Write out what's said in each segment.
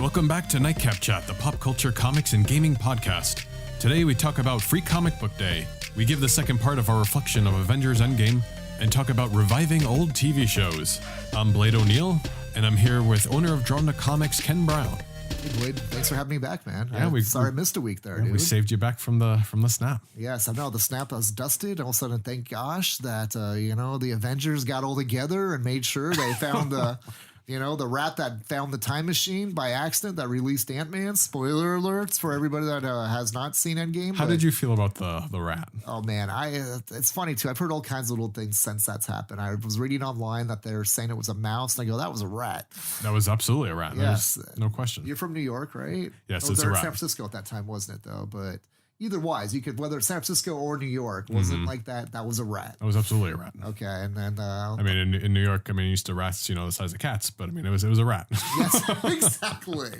Welcome back to Nightcap Chat, the pop culture comics and gaming podcast. Today we talk about Free Comic Book Day. We give the second part of our reflection of Avengers Endgame and talk about reviving old TV shows. I'm Blade O'Neill, and I'm here with owner of Drawn to Comics, Ken Brown. Hey Blade, thanks for having me back, man. Yeah, Sorry I missed a week there, dude. We saved you back from the snap. Yes, I know the snap was dusted. All of a sudden, thank gosh that the Avengers got all together and made sure they found the the rat that found the time machine by accident that released Ant-Man. Spoiler alerts for everybody that has not seen Endgame. How did you feel about the rat? Oh man, it's funny too. I've heard all kinds of little things since that's happened. I was reading online that they're saying it was a mouse, and I go, that was a rat. That was absolutely a rat. Yes, no question. You're from New York, right? Yes, it's a rat. San Francisco at that time, wasn't it though? But either wise, you could, whether it's San Francisco or New York, wasn't like that. That was a rat. That was absolutely a rat. Okay, and then I mean, in New York, used to rats, the size of cats, but it was a rat. Yes, exactly.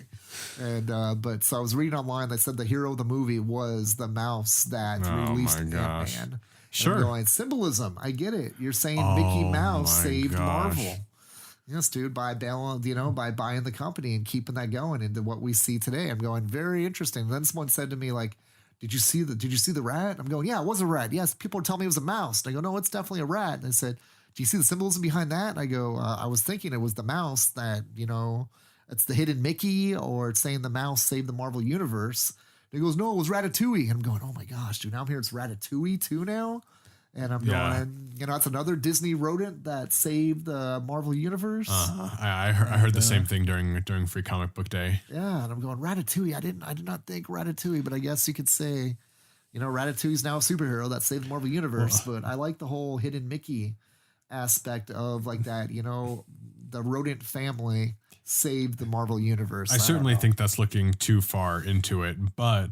And but so I was reading online. They said the hero of the movie was the mouse that released Ant-Man. Sure. And I'm going, symbolism. I get it. You're saying Mickey Mouse saved Marvel. Yes, dude, by buying the company and keeping that going into what we see today. I'm going, very interesting. And then someone said to me, like, Did you see the rat? I'm going, yeah, it was a rat. Yes, people are telling me it was a mouse. And I go, no, it's definitely a rat. And they said, do you see the symbolism behind that? And I go, I was thinking it was the mouse that, it's the hidden Mickey, or it's saying the mouse saved the Marvel Universe. And he goes, no, it was Ratatouille. And I'm going, oh my gosh, dude, now I'm here, it's Ratatouille too now. And I'm going, it's another Disney rodent that saved the Marvel Universe. I heard the same thing during Free Comic Book Day. Yeah, and I'm going, Ratatouille. I did not think Ratatouille, but I guess you could say, Ratatouille's now a superhero that saved the Marvel Universe. But I like the whole hidden Mickey aspect of like that. The rodent family saved the Marvel Universe. I certainly think that's looking too far into it, but.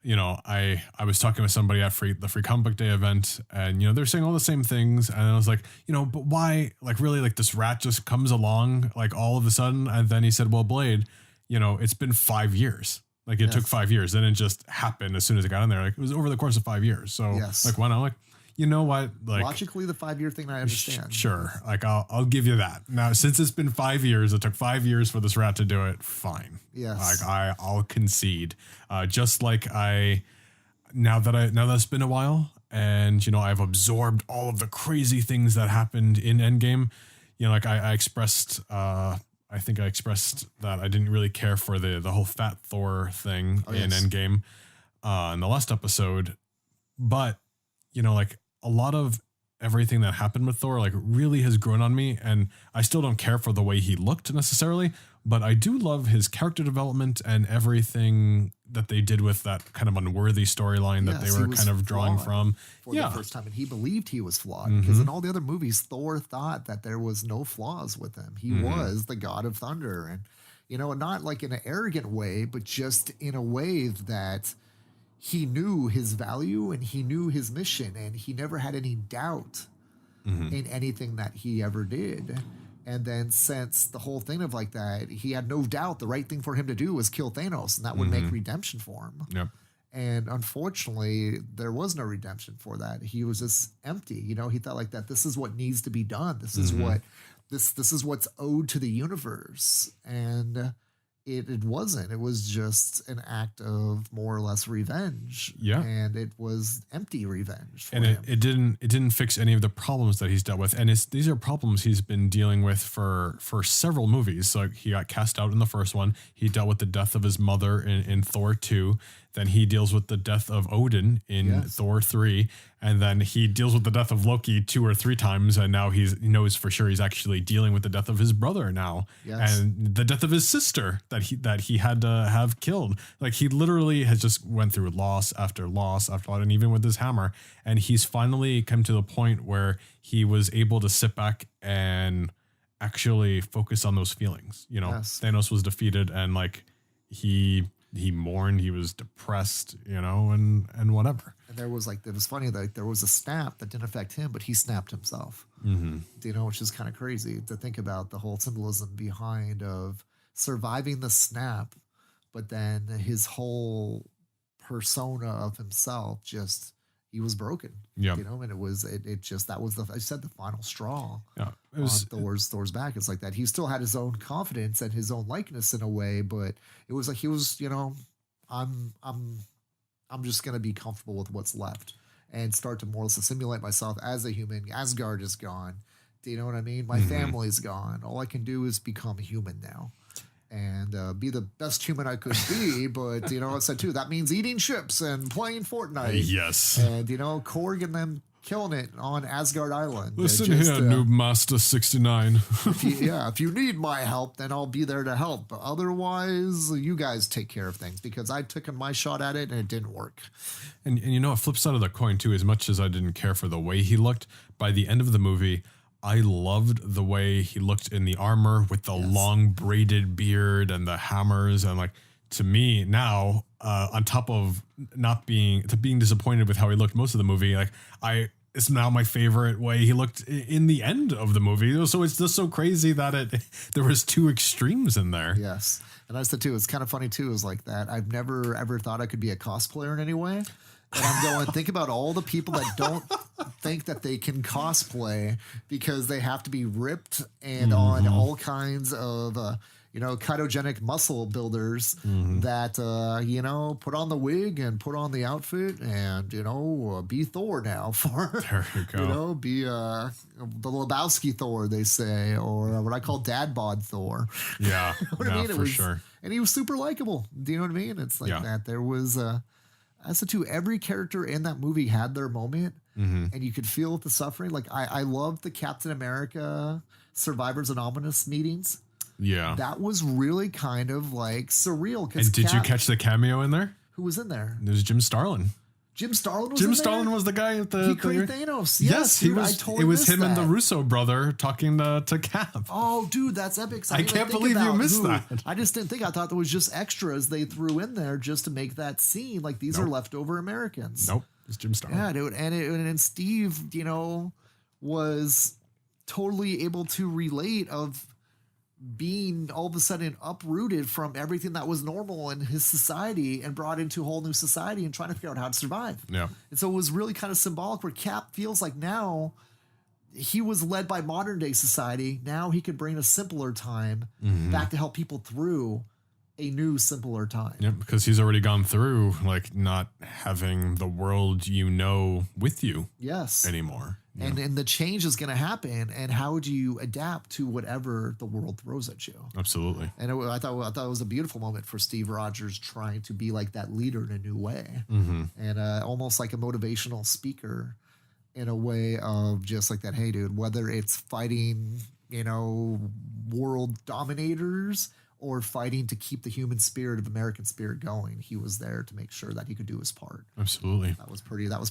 I was talking with somebody at the Free Comic Book Day event, and they're saying all the same things, and I was like, but why, like, really, like, this rat just comes along like all of a sudden? And then he said, well, Blade, it's been 5 years. Like, it took 5 years. Then it just happened as soon as it got in there. Like, it was over the course of 5 years. So like, why not? Like, you know what? Like, logically, the 5 year thing, I understand. Sure. Like, I'll give you that. Now, since it's been 5 years, it took 5 years for this rat to do it. Fine. Yes. Like, I'll concede. Just like now that it's been a while, and I've absorbed all of the crazy things that happened in Endgame. Like I expressed. I think I expressed that I didn't really care for the whole Fat Thor thing in Endgame in the last episode, but like. A lot of everything that happened with Thor, like, really has grown on me, and I still don't care for the way he looked necessarily, but I do love his character development and everything that they did with that kind of unworthy storyline that they were kind of drawing from. For the first time, and he believed he was flawed, because in all the other movies, Thor thought that there was no flaws with him. He was the god of thunder, and not like in an arrogant way, but just in a way that he knew his value and he knew his mission, and he never had any doubt in anything that he ever did. And then since the whole thing of like that, he had no doubt the right thing for him to do was kill Thanos, and that would make redemption for him. Yep. And unfortunately, there was no redemption for that. He was just empty. He thought like that, this is what needs to be done. This is what this is what's owed to the universe. And it wasn't. It was just an act of more or less revenge. Yeah. And it was empty revenge for him. It didn't fix any of the problems that he's dealt with. And these are problems he's been dealing with for several movies. So he got cast out in the first one. He dealt with the death of his mother in Thor 2. Then he deals with the death of Odin in Thor 3. And then he deals with the death of Loki 2 or 3 times. And now he knows for sure he's actually dealing with the death of his brother now. Yes. And the death of his sister that he had to have killed. Like, he literally has just went through loss after loss after loss, and even with his hammer. And he's finally come to the point where he was able to sit back and actually focus on those feelings. Thanos was defeated, and like he mourned, he was depressed, and whatever. And there was it was funny that there was a snap that didn't affect him, but he snapped himself. Which is kind of crazy to think about the whole symbolism behind of surviving the snap, but then his whole persona of himself just, he was broken. Yeah. You know, and it just, that was I said the final straw. Yeah. It On was, Thor's back. It's like that. He still had his own confidence and his own likeness in a way, but it was like he was, you know, I'm just gonna be comfortable with what's left and start to more or less assimilate myself as a human. Asgard is gone. Do you know what I mean? My family's gone. All I can do is become human now. And be the best human I could be. But, you know, I said, too, that means eating chips and playing Fortnite. yes. And, you know, Korg and them killing it on Asgard Island. Listen here, Noob Master 69. If you need my help, then I'll be there to help. But otherwise, you guys take care of things because I took my shot at it and it didn't work. And you know, a flip side of the coin, too, as much as I didn't care for the way he looked, by the end of the movie, I loved the way he looked in the armor with the long braided beard and the hammers. And like, to me now, on top of being disappointed with how he looked most of the movie, like it's now my favorite way he looked in the end of the movie. So it's just so crazy that there was two extremes in there. Yes. And I said too, it's kind of funny too, is like that. I've never ever thought I could be a cosplayer in any way. And I'm going, think about all the people that don't think that they can cosplay because they have to be ripped and on all kinds of, you know, ketogenic muscle builders that, you know, put on the wig and put on the outfit and, you know, be Thor now for, There you go. you know, be the Lebowski Thor, they say, or what I call dad bod Thor. Yeah, You know what I mean? for sure. And he was super likable. Do you know what I mean? It's like that. There was, as to every character in that movie had their moment, and you could feel the suffering. Like I loved the Captain America Survivors Anonymous meetings. Yeah. That was really kind of like surreal. And did you catch the cameo in there? Who was in there? It was Jim Starlin. Jim Starlin was Jim in Starlin there? was the guy at the... He created Thanos. Yes, he dude, was. I totally it was missed him and that. the Russo brother talking to Cap. Oh, dude, that's epic. I can't believe you missed that. I just didn't think. I thought there was just extras they threw in there just to make that scene. Like these are leftover Americans. Nope, it's Jim Starlin. Yeah, dude. And Steve, you know, was totally able to relate of being all of a sudden uprooted from everything that was normal in his society and brought into a whole new society and trying to figure out how to survive. Yeah. And so it was really kind of symbolic where Cap feels like now he was led by modern day society. Now he could bring a simpler time back to help people through a new, simpler time. Yeah, because he's already gone through like not having the world with you anymore. And the change is going to happen. And how do you adapt to whatever the world throws at you? Absolutely. And I thought it was a beautiful moment for Steve Rogers trying to be like that leader in a new way. And almost like a motivational speaker in a way of just like that, hey, dude, whether it's fighting, you know, world dominators or fighting to keep the human spirit of American spirit going, he was there to make sure that he could do his part. Absolutely. That was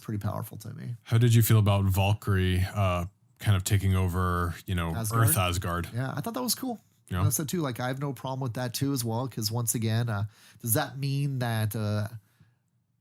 pretty powerful to me. How did you feel about Valkyrie kind of taking over, Asgard? Earth Asgard? Yeah, I thought that was cool. Yeah. I said too, like I have no problem with that too as well. Because once again, does that mean that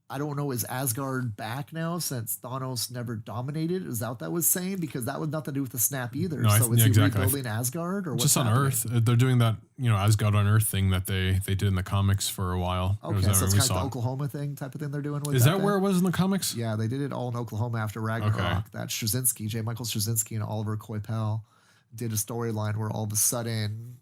I don't know, is Asgard back now since Thanos never dominated? Is that what that was saying? Because that was nothing to do with the snap either. No, so is he exactly. rebuilding Asgard or what's just on happening? Earth? They're doing that, Asgard on Earth thing that they did in the comics for a while. Okay, so it's kind of the Oklahoma thing type of thing they're doing with Is that then? where it was in the comics? Yeah, they did it all in Oklahoma after Ragnarok. Okay. That Straczynski, J. Michael Straczynski and Oliver Coipel did a storyline where all of a sudden,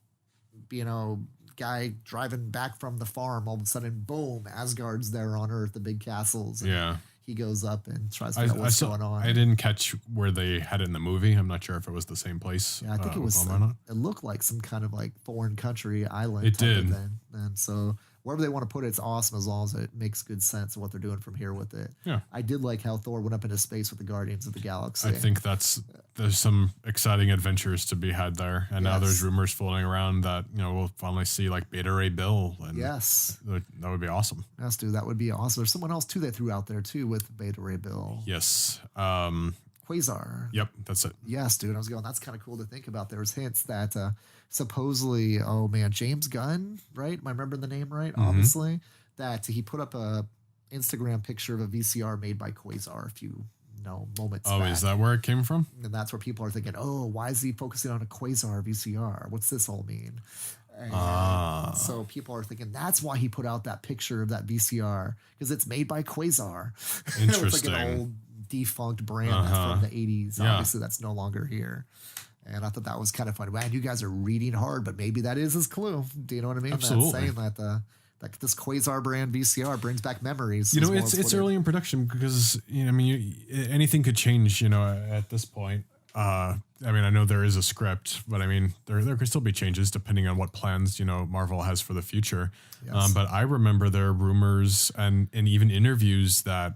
guy driving back from the farm, all of a sudden, boom, Asgard's there on Earth, the big castles. And Yeah. he goes up and tries to figure out what's going on. I didn't catch where they had it in the movie. I'm not sure if it was the same place. Yeah, I think it was. Oklahoma or not. It looked like some kind of like foreign country island. It type of did. thing. And so wherever they want to put it, it's awesome as long as it makes good sense of what they're doing from here with it. Yeah. I did like how Thor went up into space with the Guardians of the Galaxy. I think there's some exciting adventures to be had there. And now there's rumors floating around that, we'll finally see like Beta Ray Bill. And yes. That would be awesome. Yes, dude, that would be awesome. There's someone else too they threw out there too with Beta Ray Bill. Yes. Quasar. Yep, that's it. Yes, dude. I was going, that's kind of cool to think about. There was hints that supposedly, James Gunn, right? Am I remembering the name right? Obviously, that he put up a Instagram picture of a VCR made by Quasar a few moments back. Is that where it came from? And that's where people are thinking, oh, why is he focusing on a Quasar VCR? What's this all mean? And so people are thinking that's why he put out that picture of that VCR because it's made by Quasar. Interesting. It's like an old defunct brand that's from the 80s. Yeah. Obviously, that's no longer here. And I thought that was kind of funny. Man, you guys are reading hard, but maybe that is his clue. Do you know what I mean? Absolutely. That's saying that this Quasar brand VCR brings back memories. You know, it's early in production because, you know, I mean, anything could change, you know, at this point. I mean, I know there is a script, but I mean, there could still be changes depending on what plans, you know, Marvel has for the future. Yes. But I remember there are rumors and even interviews that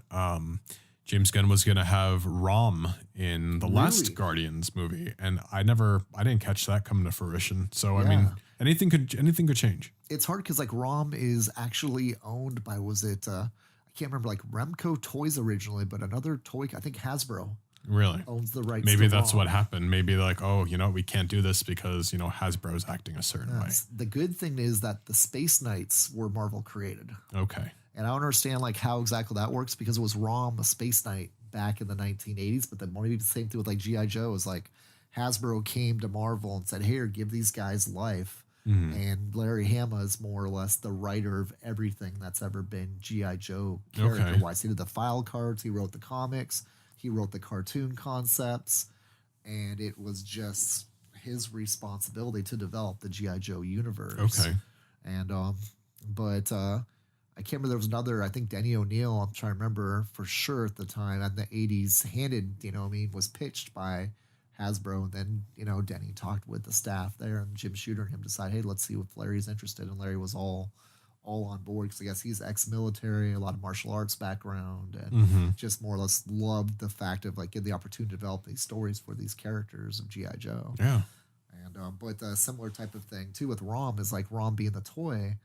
James Gunn was going to have Rom in the last Guardians movie, and I didn't catch that coming to fruition. So I mean, anything could change. It's hard because like Rom is actually owned by I can't remember, like Remco Toys originally, but another toy, I think Hasbro. Really owns the rights. Maybe that's what happened. Maybe like, oh, you know, we can't do this because, you know, Hasbro's acting a certain way. The good thing is that the Space Knights were Marvel created. Okay. And I don't understand like how exactly that works because it was Rom, a Space Knight back in the 1980s. But then maybe the same thing with like G.I. Joe is like Hasbro came to Marvel and said, here, give these guys life. Mm-hmm. And Larry Hama is more or less the writer of everything that's ever been G.I. Joe character-wise. He did the file cards. He wrote the comics. He wrote the cartoon concepts, and it was just his responsibility to develop the G.I. Joe universe. Okay. And, but I can't remember, there was another, I think Denny O'Neil, I'm trying to remember for sure at the time, in the 80s, was pitched by Hasbro. And then, you know, Denny talked with the staff there, and Jim Shooter and him decided, hey, let's see if Larry's interested. And Larry was all on board because I guess he's ex-military, a lot of martial arts background, and just more or less loved the fact of like getting the opportunity to develop these stories for these characters of G.I. Joe. Yeah. And but a similar type of thing too with Rom is like Rom being the toy,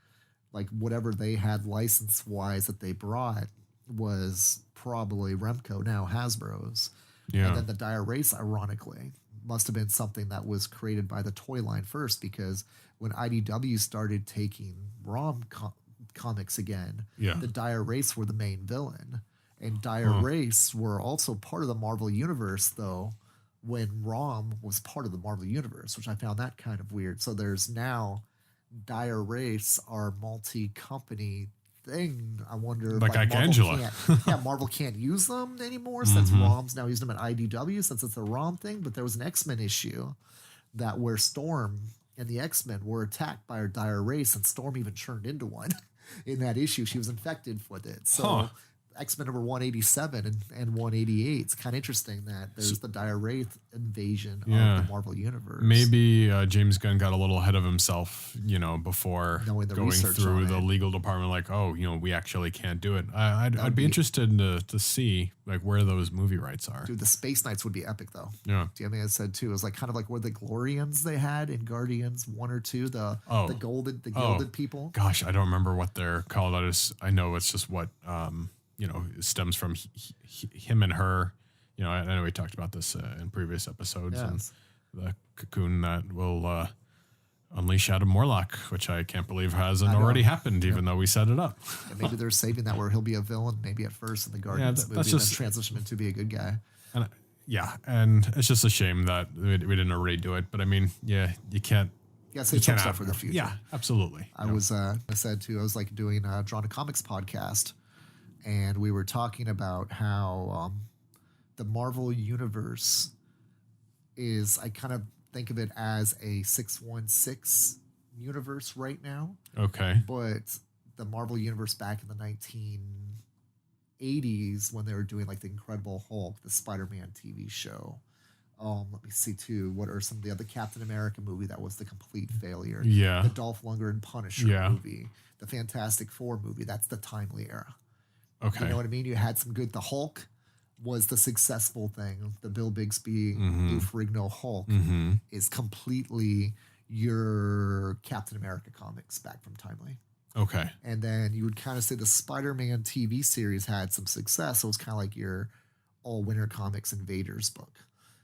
like whatever they had license wise that they brought was probably Remco, now Hasbro's. Yeah. And then the Dire Race, ironically, must have been something that was created by the toy line first, because when IDW started taking Rom comics again, the Dire Race were the main villain. And Dire Race were also part of the Marvel Universe, though, when Rom was part of the Marvel Universe, which I found that kind of weird. So there's now Dire Race, our multi-company thing. I wonder if like Angela. Marvel can't use them anymore since Rom's now using them at IDW since it's a Rom thing. But there was an X-Men issue that where Storm and the X-Men were attacked by our Dire Race, and Storm even turned into one in that issue. She was infected with it. So X-Men number 187 and 188. It's kind of interesting that there's the Dire Wraith invasion of the Marvel Universe. Maybe James Gunn got a little ahead of himself, you know, before going through the legal department, like, oh, you know, we actually can't do it. I'd be interested to see like where those movie rights are. Dude, the Space Knights would be epic though. Yeah. Do you know what I said too? It was like kind of like where the Glorians they had in Guardians 1 or 2, the gilded people. Gosh, I don't remember what they're called. I know it's just what you know, it stems from him and her. You know, I know we talked about this in previous episodes, and the cocoon that will unleash Adam Warlock, which I can't believe hasn't already happened, even though we set it up. And maybe they're saving that where he'll be a villain, maybe at first in the Guardians movie, and then transition him to be a good guy. And and it's just a shame that we didn't already do it. But I mean, you can't. Yeah, save some stuff for the future. Yeah, absolutely. I said too, I was like doing a Drawn to Comics podcast. And we were talking about how the Marvel Universe is, I kind of think of it as a 616 universe right now. Okay. But the Marvel Universe back in the 1980s, when they were doing like the Incredible Hulk, the Spider-Man TV show. Let me see too. What are some of the other Captain America movie that was the complete failure? Yeah. The Dolph Lundgren Punisher movie. The Fantastic Four movie. That's the timely era. Okay. You know what I mean? You had some good. The Hulk was the successful thing. The Bill Bixby, Lou Ferrigno Hulk is completely your Captain America comics back from Timely. Okay. And then you would kind of say the Spider-Man TV series had some success. So it was kind of like your All Winter Comics Invaders book.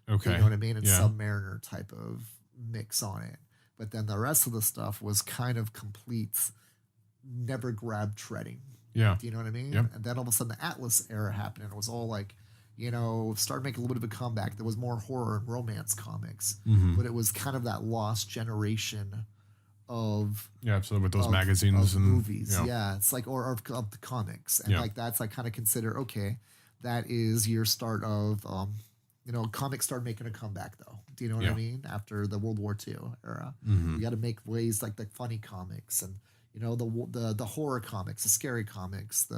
Okay. You know what I mean? It's Submariner type of mix on it. But then the rest of the stuff was kind of complete, never grab treading. Yeah. Do you know what I mean? Yep. And then all of a sudden the Atlas era happened, and it was all like, you know, started making a little bit of a comeback. There was more horror and romance comics, but it was kind of that lost generation of so with those magazines and movies. Yeah. It's like, or of the comics. And like, that's, I kind of consider, okay, that is your start of, comics started making a comeback though. Do you know what I mean? After the World War II era, you got to make ways like the funny comics and, the horror comics, the scary comics,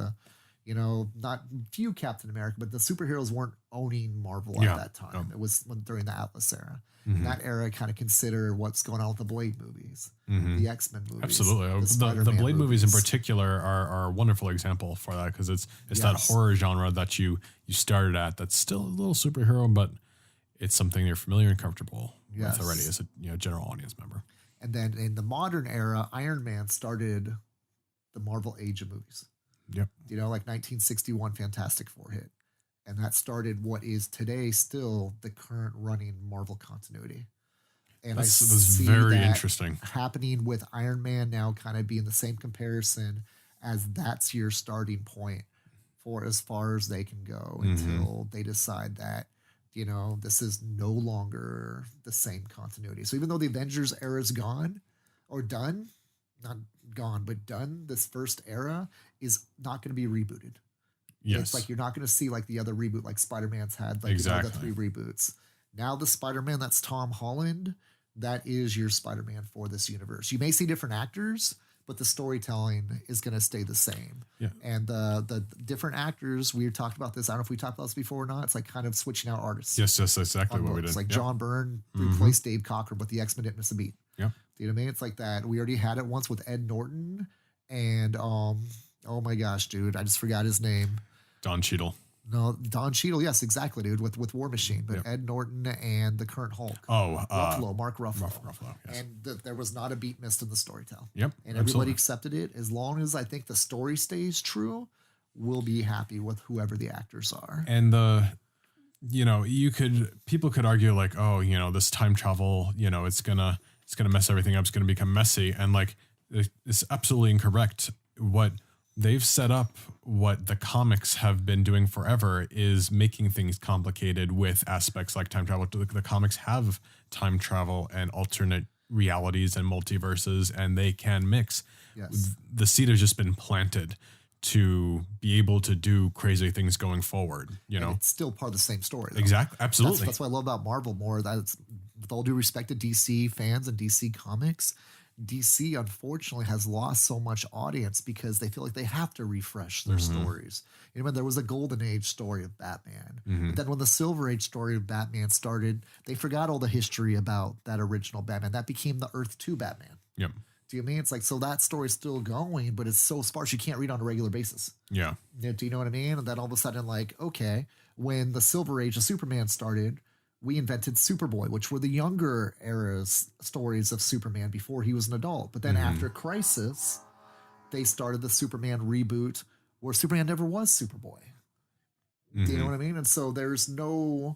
not few Captain America, but the superheroes weren't owning Marvel at that time. It was during the Atlas era. That era kind of consider what's going on with the Blade movies, the X-Men movies. Absolutely. The Blade movies in particular are a wonderful example for that, because it's that horror genre that you started at that's still a little superhero, but it's something you're familiar and comfortable with already as a general audience member. And then in the modern era, Iron Man started the Marvel age of movies. Yep. Like 1961 Fantastic Four hit. And that started what is today still the current running Marvel continuity. And that's see very that interesting happening with Iron Man now kind of being the same comparison, as that's your starting point for as far as they can go until they decide that, this is no longer the same continuity. So even though the Avengers era is gone or done, not gone, but done, this first era is not going to be rebooted. Yes. It's like you're not going to see like the other reboot like Spider-Man's had, the 3 reboots. Now the Spider-Man that's Tom Holland, that is your Spider-Man for this universe. You may see different actors, but the storytelling is going to stay the same. Yeah. And the different actors, we talked about this, I don't know if we talked about this before or not, it's like kind of switching out artists. Yes, exactly what we did. It's like John Byrne replaced Dave Cockrum, but the X-Men didn't miss a beat. Yeah. You know what I mean? It's like that. We already had it once with Ed Norton and, oh my gosh, dude, I just forgot his name. Don Cheadle. No, Don Cheadle. Yes, exactly, dude. With War Machine, but Ed Norton and the current Hulk. Mark Ruffalo. Yes. And there was not a beat missed in the storytelling. Yep, and everybody accepted it. As long as I think the story stays true, we'll be happy with whoever the actors are. And people could argue like, oh, this time travel, it's gonna mess everything up. It's gonna become messy, and like it's absolutely incorrect. What they've set up, what the comics have been doing forever, is making things complicated with aspects like time travel. The comics have time travel and alternate realities and multiverses, and they can mix. Yes. The seed has just been planted to be able to do crazy things going forward. And it's still part of the same story, though. Exactly. Absolutely. That's what I love about Marvel more. That's, with all due respect to DC fans and DC Comics, DC unfortunately has lost so much audience because they feel like they have to refresh their stories. There was a golden age story of Batman, but then when the silver age story of Batman started, they forgot all the history about that original Batman. That became the Earth 2 Batman. Yep. Do you mean? It's like, so that story's still going, but it's so sparse you can't read on a regular basis. Yeah. Do you know what I mean? And then all of a sudden, like, okay, when the silver age of Superman started, we invented Superboy, which were the younger era's stories of Superman before he was an adult. But then after Crisis, they started the Superman reboot where Superman never was Superboy. Do you know what I mean? And so there's no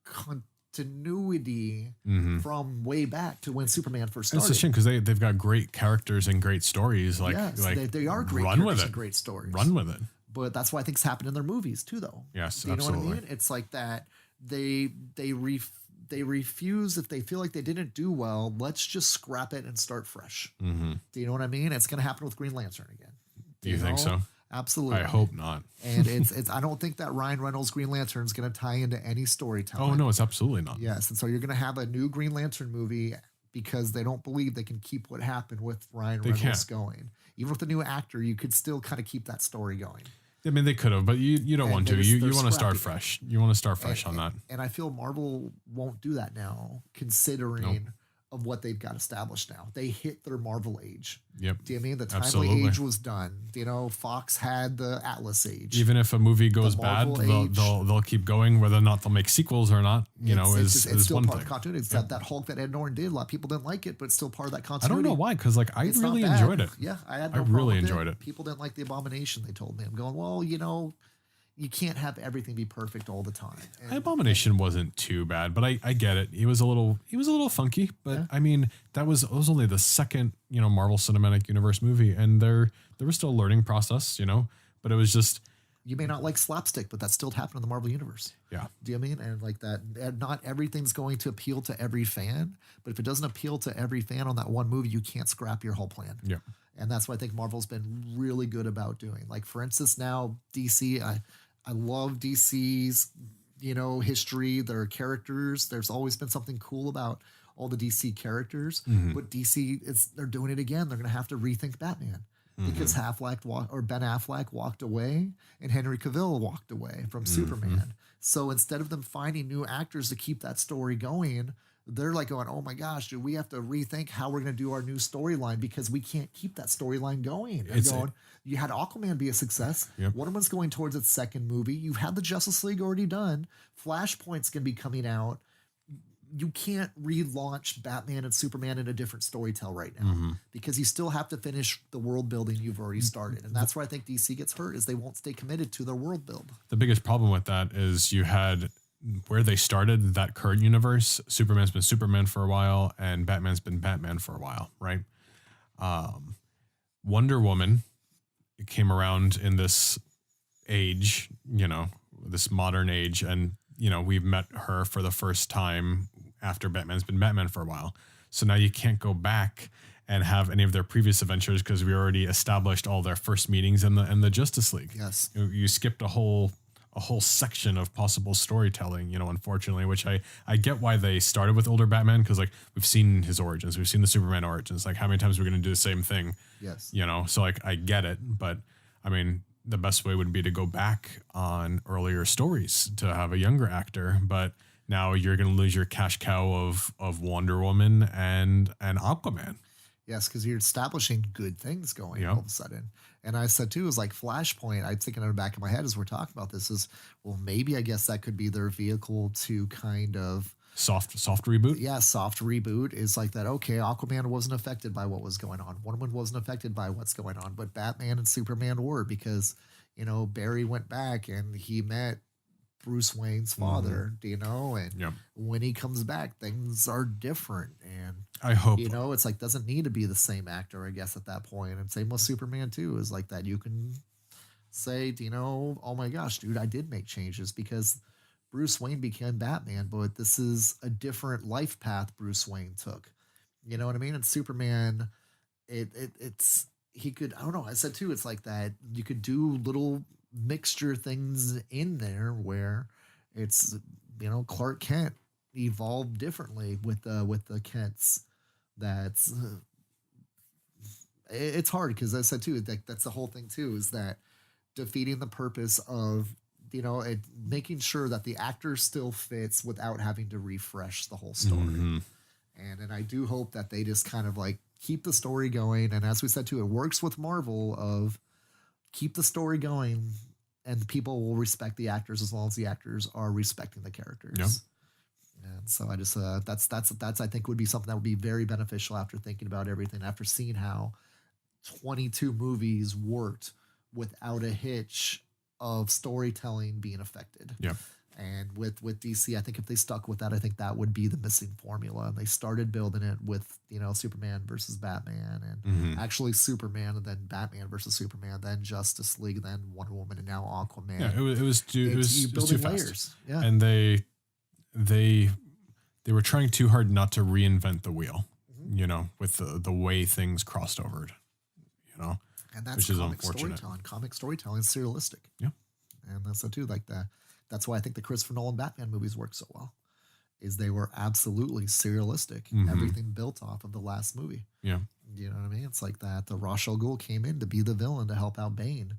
continuity from way back to when Superman first started. It's a shame because they've got great characters and great stories. Like, they are great run with characters it. and great stories. Run with it. But that's why I think it's happened in their movies too, though. Yes, do you absolutely. know what I mean? It's like that. They refuse, if they feel like they didn't do well, let's just scrap it and start fresh. Do you know what I mean? It's going to happen with Green Lantern again. Do you think so? Absolutely. I hope not. And it's I don't think that Ryan Reynolds' Green Lantern is going to tie into any storytelling. Oh no, it's absolutely not. Yes, and so you're going to have a new Green Lantern movie because they don't believe they can keep what happened with Ryan Reynolds going. Even with the new actor, you could still kind of keep that story going. I mean, they could have, but you don't want to. You want to start fresh. You want to start fresh on that. And I feel Marvel won't do that now, considering of what they've got established now. They hit their Marvel age. Yep. Do you mean the timely age was done? Fox had the Atlas age. Even if a movie goes bad, they'll keep going. Whether or not they'll make sequels or not, is still one part thing. of continuity. It's that Hulk that Ed Norton did. A lot of people didn't like it, but it's still part of that I continuity. don't know why, because I It's really not bad. enjoyed it. Yeah, I really enjoyed it. People didn't like the Abomination. They told me. I'm going, well, you can't have everything be perfect all the time. And Abomination wasn't too bad, but I get it. He was a little funky, but I mean it was only the second Marvel Cinematic Universe movie, and there was still a learning process, but it was just. You may not like slapstick, but that still happened in the Marvel Universe. Yeah. Do you know what I mean? And like that, and not everything's going to appeal to every fan, but if it doesn't appeal to every fan on that one movie, you can't scrap your whole plan. Yeah. And that's what I think Marvel's been really good about doing. Like, for instance, now DC, I love DC's, history, their characters. There's always been something cool about all the DC characters, but they're doing it again. They're going to have to rethink Batman because Ben Affleck walked away and Henry Cavill walked away from Superman. So instead of them finding new actors to keep that story going, they're like going, oh my gosh, dude, we have to rethink how we're going to do our new storyline because we can't keep that storyline going. You had Aquaman be a success. Yep. Wonder Woman's going towards its second movie. You've had the Justice League already done. Flashpoint's going to be coming out. You can't relaunch Batman and Superman in a different storytell right now because you still have to finish the world building you've already started. And that's where I think DC gets hurt is they won't stay committed to their world build. The biggest problem with that is you had where they started that current universe. Superman's been Superman for a while and Batman's been Batman for a while, right? Wonder Woman came around in this age, this modern age. And, we've met her for the first time after Batman's been Batman for a while. So now you can't go back and have any of their previous adventures because we already established all their first meetings in the Justice League. Yes. You skipped a whole section of possible storytelling, unfortunately, which I get why they started with older Batman. Cause like we've seen his origins, we've seen the Superman origins, like how many times we're going to do the same thing. Yes. So like I get it, but I mean, the best way would be to go back on earlier stories to have a younger actor, but now you're going to lose your cash cow of Wonder Woman and Aquaman. Yes, because you're establishing good things going all of a sudden. And I said too, is like Flashpoint. I'm thinking in the back of my head as we're talking about this is, well, maybe I guess that could be their vehicle to kind of soft reboot. Yeah, soft reboot is like that. Okay, Aquaman wasn't affected by what was going on. Wonder Woman wasn't affected by what's going on, but Batman and Superman were because Barry went back and he met Bruce Wayne's father, and when he comes back, things are different. And I hope, it's like, doesn't need to be the same actor, I guess, at that point. And same with Superman too, is like that. You can say, oh my gosh, dude, I did make changes because Bruce Wayne became Batman, but this is a different life path Bruce Wayne took. You know what I mean? And Superman, it's, he could, I don't know. I said too, it's like that. You could do little mixture things in there where it's Clark Kent evolved differently with the Kents. That's it's hard because I said too that's the whole thing too is that defeating the purpose of making sure that the actor still fits without having to refresh the whole story. And I do hope that they just kind of like keep the story going. And as we said too, it works with Marvel of keep the story going and people will respect the actors as long as the actors are respecting the characters. Yep. And so I just, that's, I think would be something that would be very beneficial after thinking about everything, after seeing how 22 movies worked without a hitch of storytelling being affected. Yeah. And with DC, I think if they stuck with that, I think that would be the missing formula. And they started building it with, Superman versus Batman and actually Superman and then Batman versus Superman, then Justice League, then Wonder Woman, and now Aquaman. Yeah, it was too fast. Layers. Yeah. And they were trying too hard not to reinvent the wheel, with the way things crossed over, And that's which is comic unfortunate. storytelling. Comic storytelling is serialistic. Yeah. And that's too, like that. That's why I think the Christopher Nolan Batman movies work so well, is they were absolutely serialistic. Everything built off of the last movie. Yeah. You know what I mean? It's like that. The Ra's al Ghul came in to be the villain to help out Bane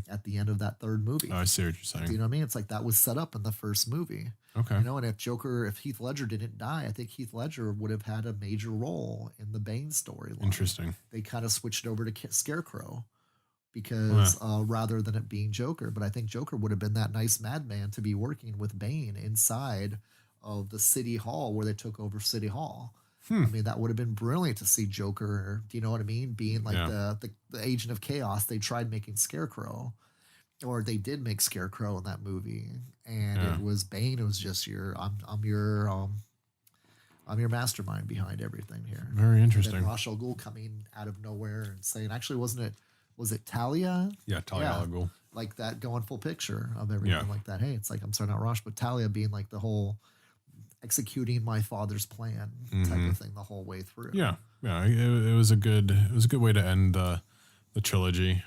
at the end of that third movie. Oh, I see what you're saying. Do you know what I mean? It's like that was set up in the first movie. Okay. And if Heath Ledger didn't die, I think Heath Ledger would have had a major role in the Bane storyline. Interesting. They kind of switched over to Scarecrow because rather than it being Joker. But I think Joker would have been that nice madman to be working with Bane inside of the City Hall where they took over City Hall. I mean, that would have been brilliant to see Joker, do you know what I mean? Being like the agent of chaos. They tried making Scarecrow, or they did make Scarecrow in that movie. And it was Bane. It was just I'm your mastermind behind everything here. Very interesting. And then Ra's al Ghul coming out of nowhere and saying, actually, was it Talia? Yeah, Talia al Ghul. Like that, going full picture of everything like that. Hey, it's like, I'm sorry, not Rosh, but Talia being like the whole executing my father's plan type of thing the whole way through. Yeah. Yeah. It was a good way to end the trilogy.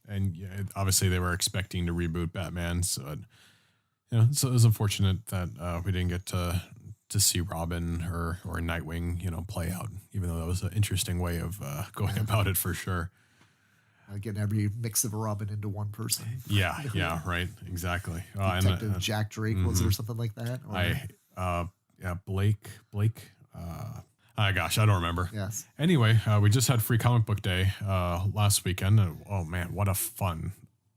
and yeah, obviously they were expecting to reboot Batman. So, so it was unfortunate that we didn't get to see Robin or Nightwing, play out, even though that was an interesting way of going about it for sure. Getting every mix of a Robin into one person. Yeah, right, exactly. Detective Jack Drake was it or something like that? Or? Blake. Gosh, I don't remember. Yes. Anyway, we just had Free Comic Book Day last weekend. And, oh man, what a fun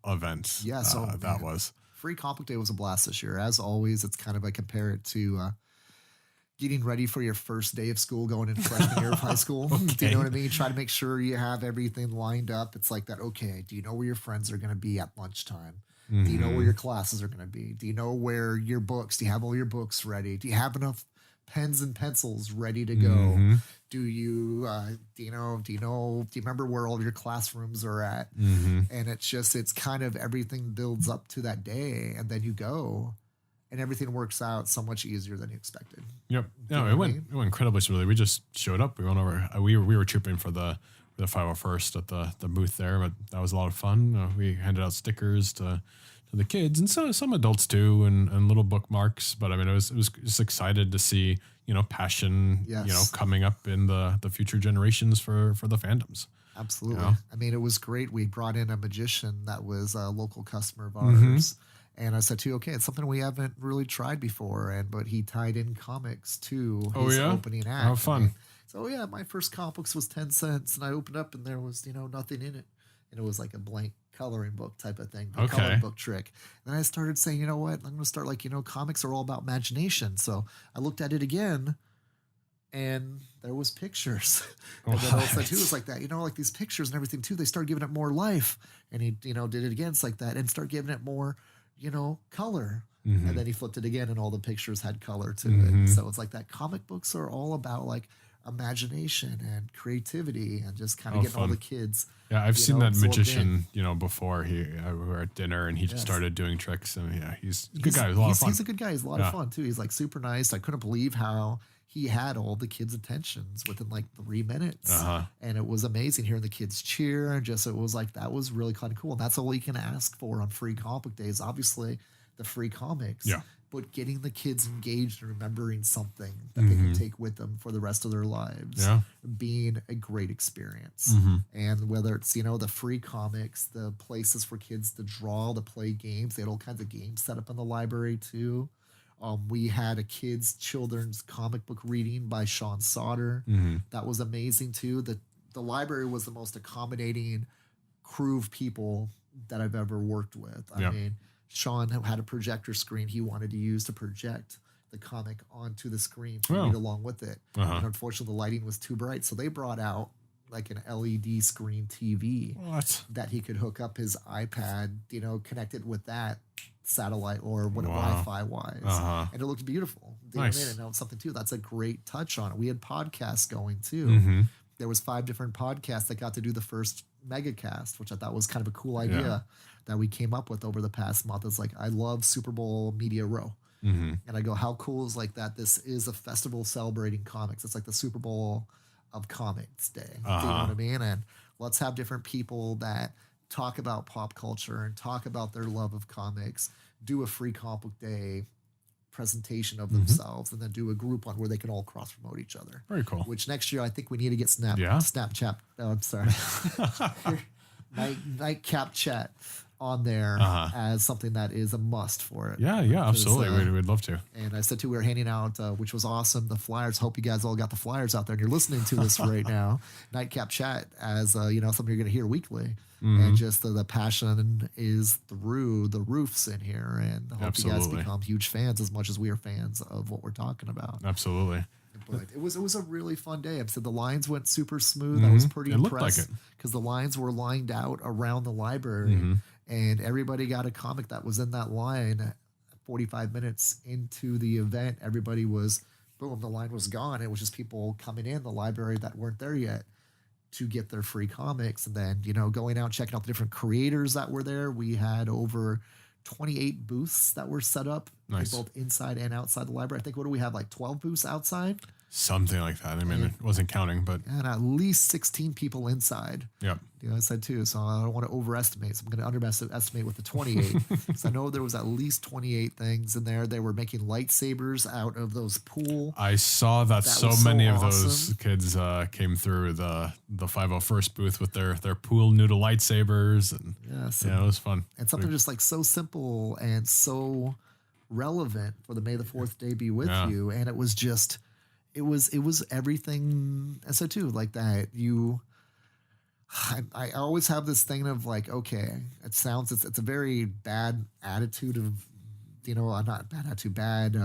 event! Yeah, that was. Free Comic Book Day was a blast this year. As always, it's kind of I compare it to getting ready for your first day of school, going into freshman year of high school. Okay. Do you know what I mean? Try to make sure you have everything lined up. It's like that. Okay, do you know where your friends are going to be at lunchtime? Mm-hmm. Do you know where your classes are going to be? Do you know where your books? Do you have all your books ready? Do you have enough pens and pencils ready to go? Mm-hmm. Do you remember where all your classrooms are at? Mm-hmm. And it's kind of everything builds up to that day, and then you go. And everything works out so much easier than you expected. Yep. No, it went incredibly smoothly. We just showed up. We went over. We were trooping for the 501st at the booth there, but that was a lot of fun. We handed out stickers to the kids and some adults too, and little bookmarks. But I mean, it was just excited to see passion coming up in the future generations for the fandoms. Absolutely. I mean, it was great. We brought in a magician that was a local customer of ours. Mm-hmm. And I said to you, okay, it's something we haven't really tried before. But he tied in comics to his opening act. How fun. So my first comic books was 10 cents. And I opened up and there was, nothing in it. And it was like a blank coloring book type of thing. The coloring book trick. And I started saying, you know what? I'm going to start comics are all about imagination. So I looked at it again. And there was pictures. And then also too was like that, like these pictures and everything too, they started giving it more life. And he, did it again. It's like that and start giving it more, color. Mm-hmm. And then he flipped it again and all the pictures had color to it. So it's like that. Comic books are all about imagination and creativity and just kind of getting all the kids. Yeah, I've seen that magician, before we were at dinner and he just started doing tricks and he's a good guy. It was a lot of fun. He's a good guy. He's a lot of fun too. He's super nice. I couldn't believe how he had all the kids' attentions within 3 minutes. Uh-huh. And it was amazing hearing the kids cheer. And it was that was really kind of cool. And that's all you can ask for on Free Comic Book Days. Obviously, the free comics. Yeah. But getting the kids engaged and remembering something that they can take with them for the rest of their lives. Yeah. Being a great experience. Mm-hmm. And whether it's, the free comics, the places for kids to draw, to play games. They had all kinds of games set up in the library too. We had a children's comic book reading by Sean Sauter. Mm-hmm. That was amazing too. The library was the most accommodating crew of people that I've ever worked with. I mean, Sean had a projector screen he wanted to use to project the comic onto the screen to read along with it. Uh-huh. And unfortunately, the lighting was too bright. So they brought out an LED screen TV that he could hook up his iPad, connect it with that satellite or what Wi-Fi wise. Uh-huh. And it looked beautiful. Nice. And something too. That's a great touch on it. We had podcasts going too. Mm-hmm. There was 5 different podcasts that got to do the first megacast, which I thought was kind of a cool idea that we came up with over the past month. It's I love Super Bowl Media Row. Mm-hmm. And I go, how cool is that? This is a festival celebrating comics. It's the Super Bowl of Comics Day. Uh-huh. Do you know what I mean? And let's have different people that talk about pop culture and talk about their love of comics, do a Free Comic Book Day presentation of themselves, and then do a group one where they can all cross promote each other. Very cool. Which next year I think we need to get Snapchat. Oh, I'm sorry. Nightcap Chat on there as something that is a must for it. Yeah, absolutely. We'd love to. And I said too, we were handing out, which was awesome, the flyers. Hope you guys all got the flyers out there and you're listening to this right now. Nightcap Chat as something you're going to hear weekly. Mm-hmm. And just the passion is through the roofs in here. And I hope you guys become huge fans as much as we are fans of what we're talking about. Absolutely. But it was a really fun day. I said the lines went super smooth. I was pretty impressed because the lines were lined out around the library, and everybody got a comic that was in that line. 45 minutes into the event, everybody was boom. The line was gone. It was just people coming in the library that weren't there yet to get their free comics, and then going out checking out the different creators that were there. We had over 28 booths that were set up, both inside and outside the library. I think, what do we have, 12 booths outside? Something like that. I mean, it wasn't counting, but and at least 16 people inside. yeah. I said too, so I don't want to overestimate. So I'm going to underestimate with the 28. So I know there was at least 28 things in there. They were making lightsabers out of those pool. I saw that so many of those kids came through the 501st booth with their pool noodle lightsabers, and it was fun. And something just like so simple and so relevant for the May the 4th Day Be With You, and it was just, it was everything. And so too, like that I always have this thing of like, okay, it's a very bad attitude of, not bad attitude, bad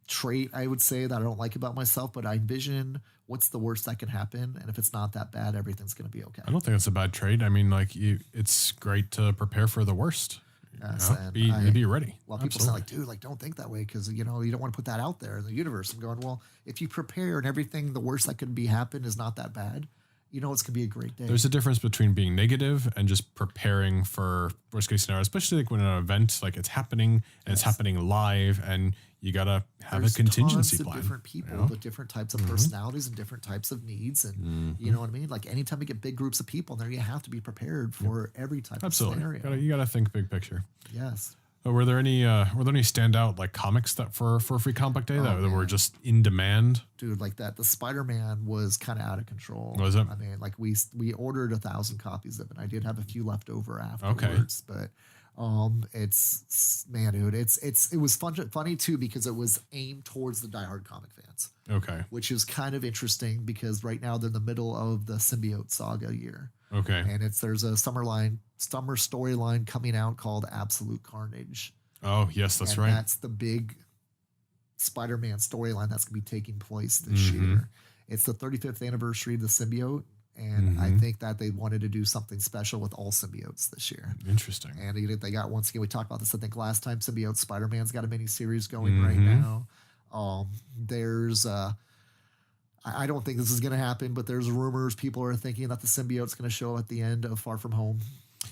trait, I would say, that I don't like about myself, but I envision what's the worst that could happen. And if it's not that bad, everything's going to be okay. I don't think it's a bad trait. I mean, like it's great to prepare for the worst. Yes, be ready. A lot of people say like, dude, like, don't think that way because, you don't want to put that out there in the universe. I'm going, well, if you prepare and everything, the worst that could happen is not that bad. It's going to be a great day. There's a difference between being negative and just preparing for worst case scenario, especially like when an event like it's happening and it's happening live, and you gotta have a contingency tons plan. Of different people with different types of personalities and different types of needs, and you know what I mean. Like anytime you get big groups of people in there, you have to be prepared for every type of scenario. You gotta think big picture. Yes. Were there any standout like comics that for Free Comic Book Day that were just in demand? Dude, like that, the Spider-Man was kind of out of control. Was it? I mean, like we ordered 1,000 copies of it. I did have a few left over afterwards, but it's man, dude, it was funny too because it was aimed towards the diehard comic fans. Okay. Which is kind of interesting because right now they're in the middle of the symbiote saga year. Okay. And there's a summer storyline coming out called Absolute Carnage. Oh, yes, that's right. That's the big Spider-Man storyline that's going to be taking place this year. It's the 35th anniversary of the symbiote. And I think that they wanted to do something special with all symbiotes this year. Interesting. And they got, once again, we talked about this, I think last time, symbiote Spider-Man's got a mini series going right now. There's I don't think this is going to happen, but there's rumors. People are thinking that the symbiote's going to show at the end of Far From Home.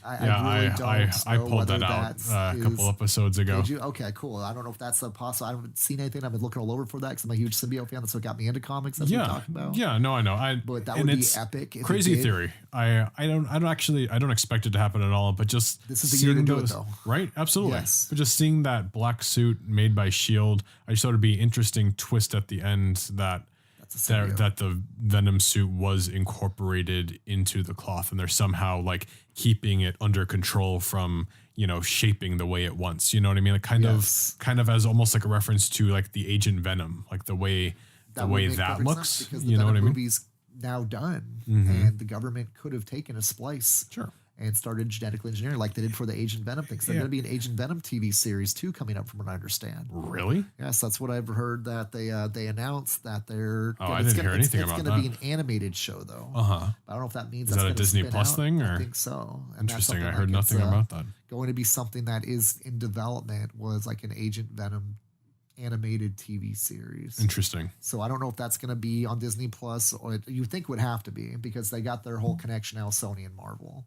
I pulled that out a couple episodes ago. Did you? Okay, cool. I don't know if that's a possible. I haven't seen anything. I've been looking all over for that because I'm a huge symbiote fan. That's what got me into comics. That's what I'm talking about. Yeah, no, I know. But that would be epic. If crazy theory. I don't expect it to happen at all. But just this is the year to do it, though. Right? Absolutely. Yes. But just seeing that black suit made by Shield, I just thought it'd be an interesting twist at the end that the Venom suit was incorporated into the cloth, and they're somehow like keeping it under control from shaping the way it wants. You know what I mean? Like kind of as almost like a reference to like the Agent Venom, like the way that looks. Because the Venom movie's now done, and the government could have taken a splice. Sure. And started genetically engineering like they did for the Agent Venom thing. So there's going to be an Agent Venom TV series too coming up, from what I understand. Really? Yes, that's what I've heard. That they announced that they're. Oh, I didn't hear anything about that. It's going to be an animated show though. I don't know if that means is that a Disney Plus thing, or I think so. And interesting. I heard nothing about that. Going to be something that is in development was like an Agent Venom animated TV series. Interesting. So I don't know if that's going to be on Disney Plus, or you think it would have to be because they got their whole connection now, Sony and Marvel.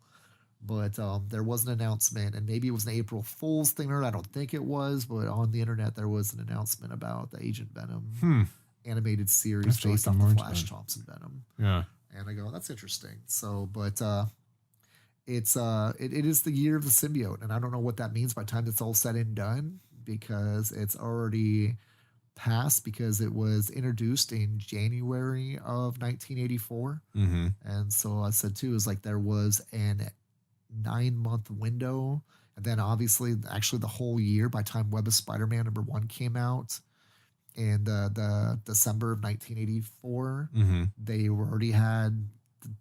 But there was an announcement, and maybe it was an April Fool's thing, or I don't think it was, but on the internet there was an announcement about the Agent Venom animated series based on the Flash Thompson Venom. Yeah. And I go, that's interesting. So, but it is the year of the symbiote, and I don't know what that means by the time it's all said and done, because it's already passed, because it was introduced in January of 1984. And so I said too, is like there was an 9-month window, and then obviously actually the whole year by the time Web of Spider-Man #1 came out in the December of 1984. They already had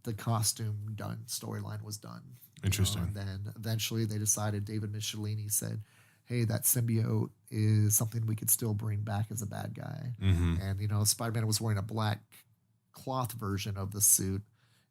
the costume done, storyline was done. Interesting. And then eventually they decided, David Michelini said, hey, that symbiote is something we could still bring back as a bad guy. And Spider-Man was wearing a black cloth version of the suit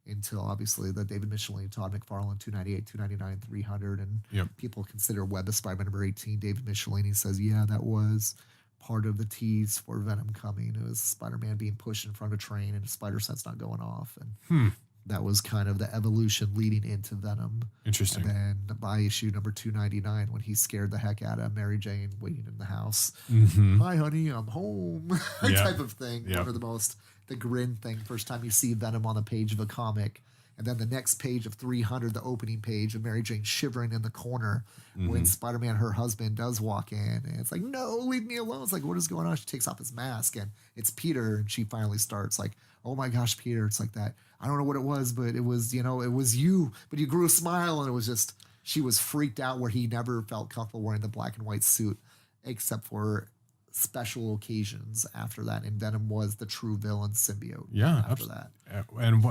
until obviously the David Michelini, Todd McFarlane, 298, 299, 300, and people consider Web of Spider-Man #18. David Michelini says, yeah, that was part of the tease for Venom coming. It was Spider-Man being pushed in front of a train and a spider sense not going off. And that was kind of the evolution leading into Venom. Interesting. And then by issue number 299, when he scared the heck out of Mary Jane waiting in the house. Hi, honey, I'm home. Type of thing. Yep. One of the grin thing. First time you see Venom on the page of a comic. And then the next page of 300, the opening page of Mary Jane shivering in the corner when Spider-Man, her husband, does walk in. And it's like, no, leave me alone. It's like, what is going on? She takes off his mask and it's Peter. And she finally starts like, oh my gosh, Peter. It's like that. I don't know what it was, but it was, it was you. But you grew a smile and it was just, she was freaked out where he never felt comfortable wearing the black and white suit except for special occasions after that. And Venom was the true villain symbiote. Yeah. After that. And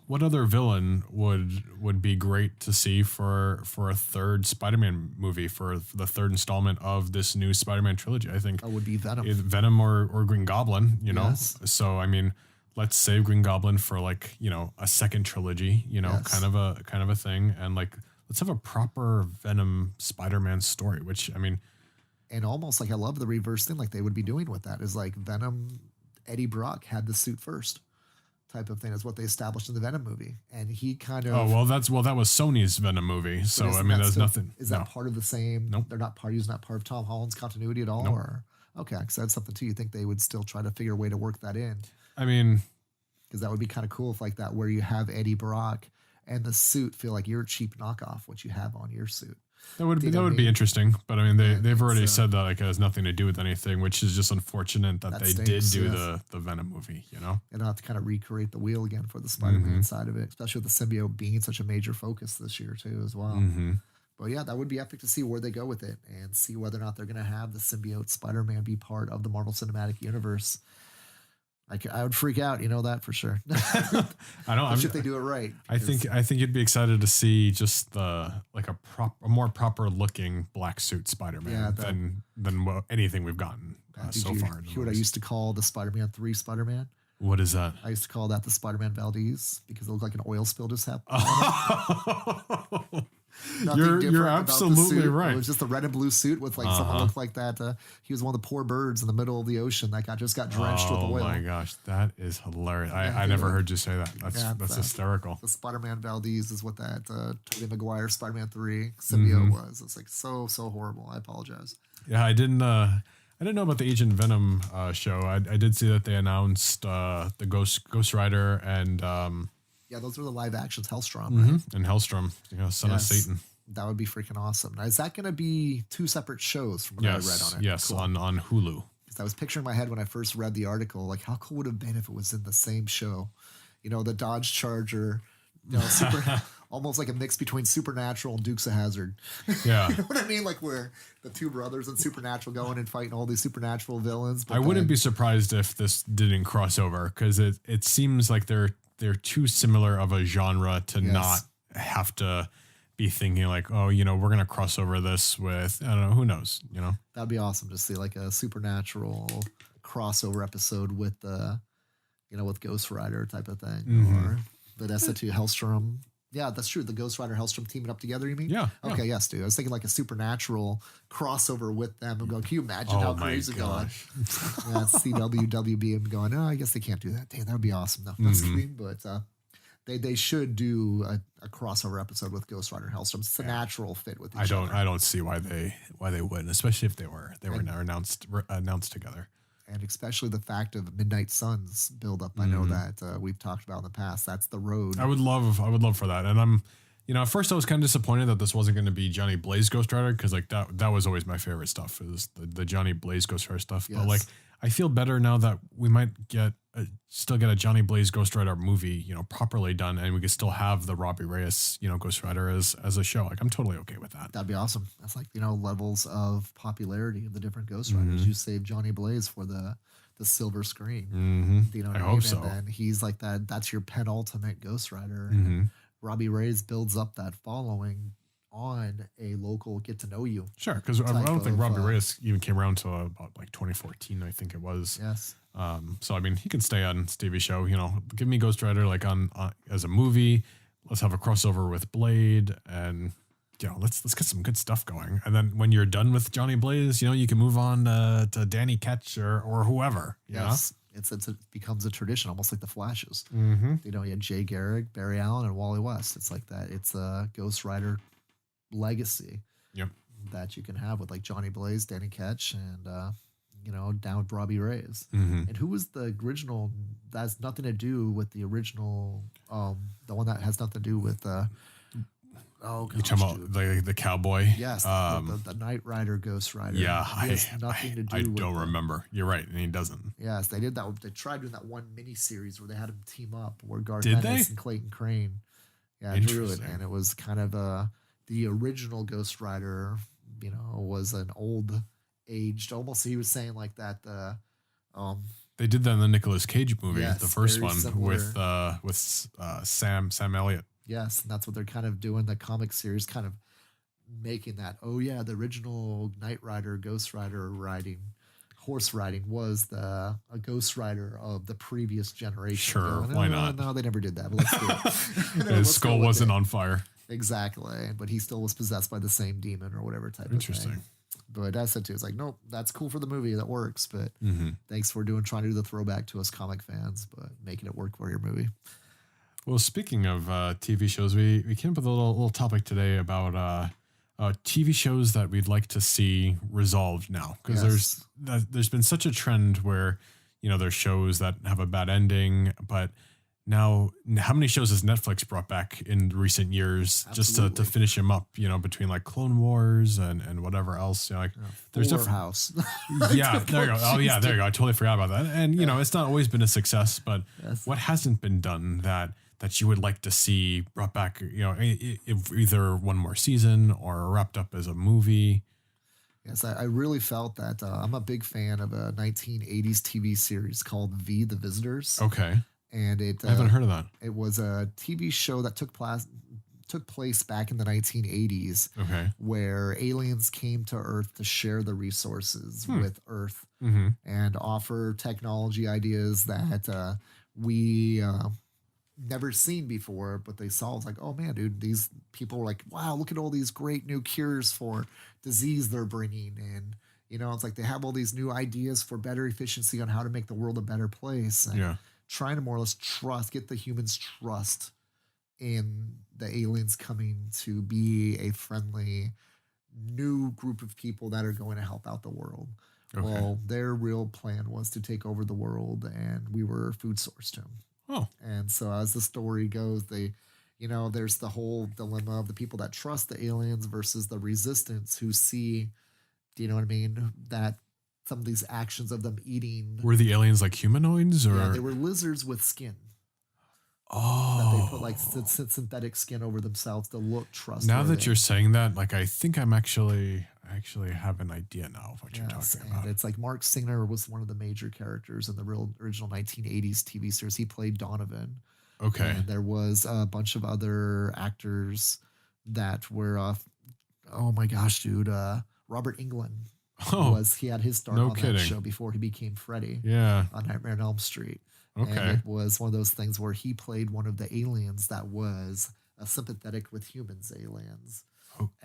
what other villain would be great to see for a third Spider-Man movie, for the third installment of this new Spider-Man trilogy? I think that would be Venom. Venom or Green Goblin, Yes. So I mean, let's save Green Goblin for like, a second trilogy, kind of a thing, and like let's have a proper Venom Spider-Man story, which I mean, and almost like I love the reverse thing like they would be doing with that is like Venom, Eddie Brock had the suit first. Type of thing is what they established in the Venom movie, and he kind of that was Sony's Venom movie, so I mean there's nothing. Is that part of the same? Nope. They're not using that part of Tom Holland's continuity at all. Nope. Or okay, because that's something too. You think they would still try to figure a way to work that in? I mean, because that would be kind of cool if like that, where you have Eddie Brock and the suit feel like your cheap knockoff what you have on your suit. That would be interesting, but I mean they've already said that like it has nothing to do with anything, which is just unfortunate that they did do the Venom movie, and not to kind of recreate the wheel again for the Spider-Man side of it, especially with the symbiote being such a major focus this year too as well. But yeah, that would be epic to see where they go with it and see whether or not they're going to have the symbiote Spider-Man be part of the Marvel Cinematic Universe. I would freak out, that for sure. I know. If they do it right. I think you'd be excited to see just a more proper looking black suit Spider-Man than anything we've gotten so far. Hear what I used to call the Spider-Man 3 Spider-Man? What is that? I used to call that the Spider-Man Valdez because it looked like an oil spill just happened. You're absolutely right. It was just a red and blue suit with like someone looked like that. He was one of the poor birds in the middle of the ocean that just got drenched with oil. Oh my gosh, that is hilarious! I never heard you say that. That's hysterical. The Spider-Man Valdez is what that Tobey Maguire Spider-Man 3 symbiote was. It's like so horrible. I apologize. Yeah, I didn't know about the Agent Venom show. I did see that they announced the Ghost Rider and. Yeah, those were the live actions, Hellstrom, right? And Hellstrom, son of Satan. That would be freaking awesome. Now, is that going to be 2 separate shows from what I read on it? Yes, cool. on Hulu. Because I was picturing in my head when I first read the article, like how cool would it have been if it was in the same show? The Dodge Charger, almost like a mix between Supernatural and Dukes of Hazzard. Yeah. You know what I mean? Like where the 2 brothers in Supernatural going and fighting all these supernatural villains. I wouldn't be surprised if this didn't cross over because it seems like they're too similar of a genre to not have to be thinking like, oh, we're going to cross over this with, I don't know, who knows, That'd be awesome to see like a Supernatural crossover episode with with Ghost Rider type of thing or Vanessa to Hellstrom. Yeah, that's true. The Ghost Rider Hellstrom teaming up together, you mean? Yeah. Okay, yes, dude. I was thinking like a Supernatural crossover with them and going, can you imagine how crazy going? Yeah, CWWB and going, I guess they can't do that. Damn, that would be awesome. No, that's kidding, but they should do a crossover episode with Ghost Rider and Hellstrom. It's a natural fit with each other. I don't see why they wouldn't, especially if they were now announced together. And especially the fact of Midnight Suns build up. I know that we've talked about in the past. That's the road. I would love for that. And I'm, at first I was kind of disappointed that this wasn't going to be Johnny Blaze Ghost Rider because like that was always my favorite stuff is the Johnny Blaze Ghost Rider stuff. Yes. But like I feel better now that we might still get a Johnny Blaze Ghost Rider movie, properly done, and we could still have the Robbie Reyes, Ghost Rider as a show. Like I'm totally okay with that. That'd be awesome. That's like levels of popularity of the different Ghost Riders. You save Johnny Blaze for the silver screen. You know what I mean? Hope so. And then he's like that. That's your penultimate Ghost Rider. And Robbie Reyes builds up that following on a local get to know you. Sure, because I don't think Robbie Reyes even came around until about like 2014, I think it was. Yes. So I mean, he can stay on Stevie's show. Give me Ghost Rider like on as a movie. Let's have a crossover with Blade, and let's get some good stuff going. And then when you're done with Johnny Blaze, you can move on to Danny Ketch or whoever. Yes. it becomes a tradition, almost like the Flashes. Mm-hmm. You know, you had Jay Garrick, Barry Allen, and Wally West. It's like that. It's a Ghost Rider legacy Yep. that you can have with like Johnny Blaze, Danny Ketch, and you know, down with Robbie Reyes. Mm-hmm. And who was the original? That has nothing to do with the original. The one that has nothing to do with. Oh, gosh, You talking about the cowboy? Yes, the Knight Rider, Ghost Rider. Yeah, He has nothing to do I with don't remember. You're right, and he doesn't. Yes, they did that. They tried doing that one mini series where they had them team up, where Garth Did Ennis they? and Clayton Crane, drew it, Interesting. and it was kind of the original Ghost Rider. You know, was an old aged, almost he was saying like that. They did that in the Nicolas Cage movie, Yes, the first very one similar. with Sam Elliott. Yes, and that's what they're kind of doing. The comic series kind of making that. Oh yeah, the original Knight Rider, Ghost Rider horse riding was a Ghost Rider of the previous generation. Sure, why not? No, they never did that. But let's do it. His skull wasn't on fire. Exactly, but he still was possessed by the same demon or whatever type of Interesting. thing. But I said too, it's like, nope, that's cool for the movie, that works. But Mm-hmm. thanks for trying to do the throwback to us comic fans, but making it work for your movie. Well, speaking of TV shows, we came up with a little topic today about TV shows that we'd like to see resolved now, because there's been such a trend where, you know, there's shows that have a bad ending, but now how many shows has Netflix brought back in recent years just to finish them up, you know, between like Clone Wars and whatever else, you know, like there's Fuller House. Yeah, there you go. Oh yeah, there you go. I totally forgot about that. And you know, it's not always been a success, but what hasn't been done that you would like to see brought back, you know, if either one more season or wrapped up as a movie? Yes, I really felt that. I'm a big fan of a 1980s TV series called V, The Visitors. Okay. And I haven't heard of that. It was a TV show that took place back in the 1980s. Okay. Where aliens came to Earth to share the resources with Earth and offer technology ideas that we never seen before, but they saw. It's like, oh man, dude, these people were like, wow, look at all these great new cures for disease they're bringing. And, you know, it's like they have all these new ideas for better efficiency on how to make the world a better place. And trying to more or less get the humans' trust in the aliens coming to be a friendly new group of people that are going to help out the world. Okay. Well, their real plan was to take over the world, and we were a food source to them. Oh. And so as the story goes, there's the whole dilemma of the people that trust the aliens versus the resistance who see, do you know what I mean? That some of these actions of them eating. Were the aliens like humanoids or? Yeah, they were lizards with skin. Oh. That they put like synthetic skin over themselves to look trustworthy. Now that you're saying that, like, I think I actually have an idea now of what you're talking about. It's like Mark Singer was one of the major characters in the original 1980s TV series. He played Donovan. Okay. And there was a bunch of other actors that were, oh my gosh, dude, Robert Englund. He had his start on that show before he became Freddy. Yeah. On Nightmare on Elm Street. Okay. And it was one of those things where he played one of the aliens that was sympathetic with humans aliens.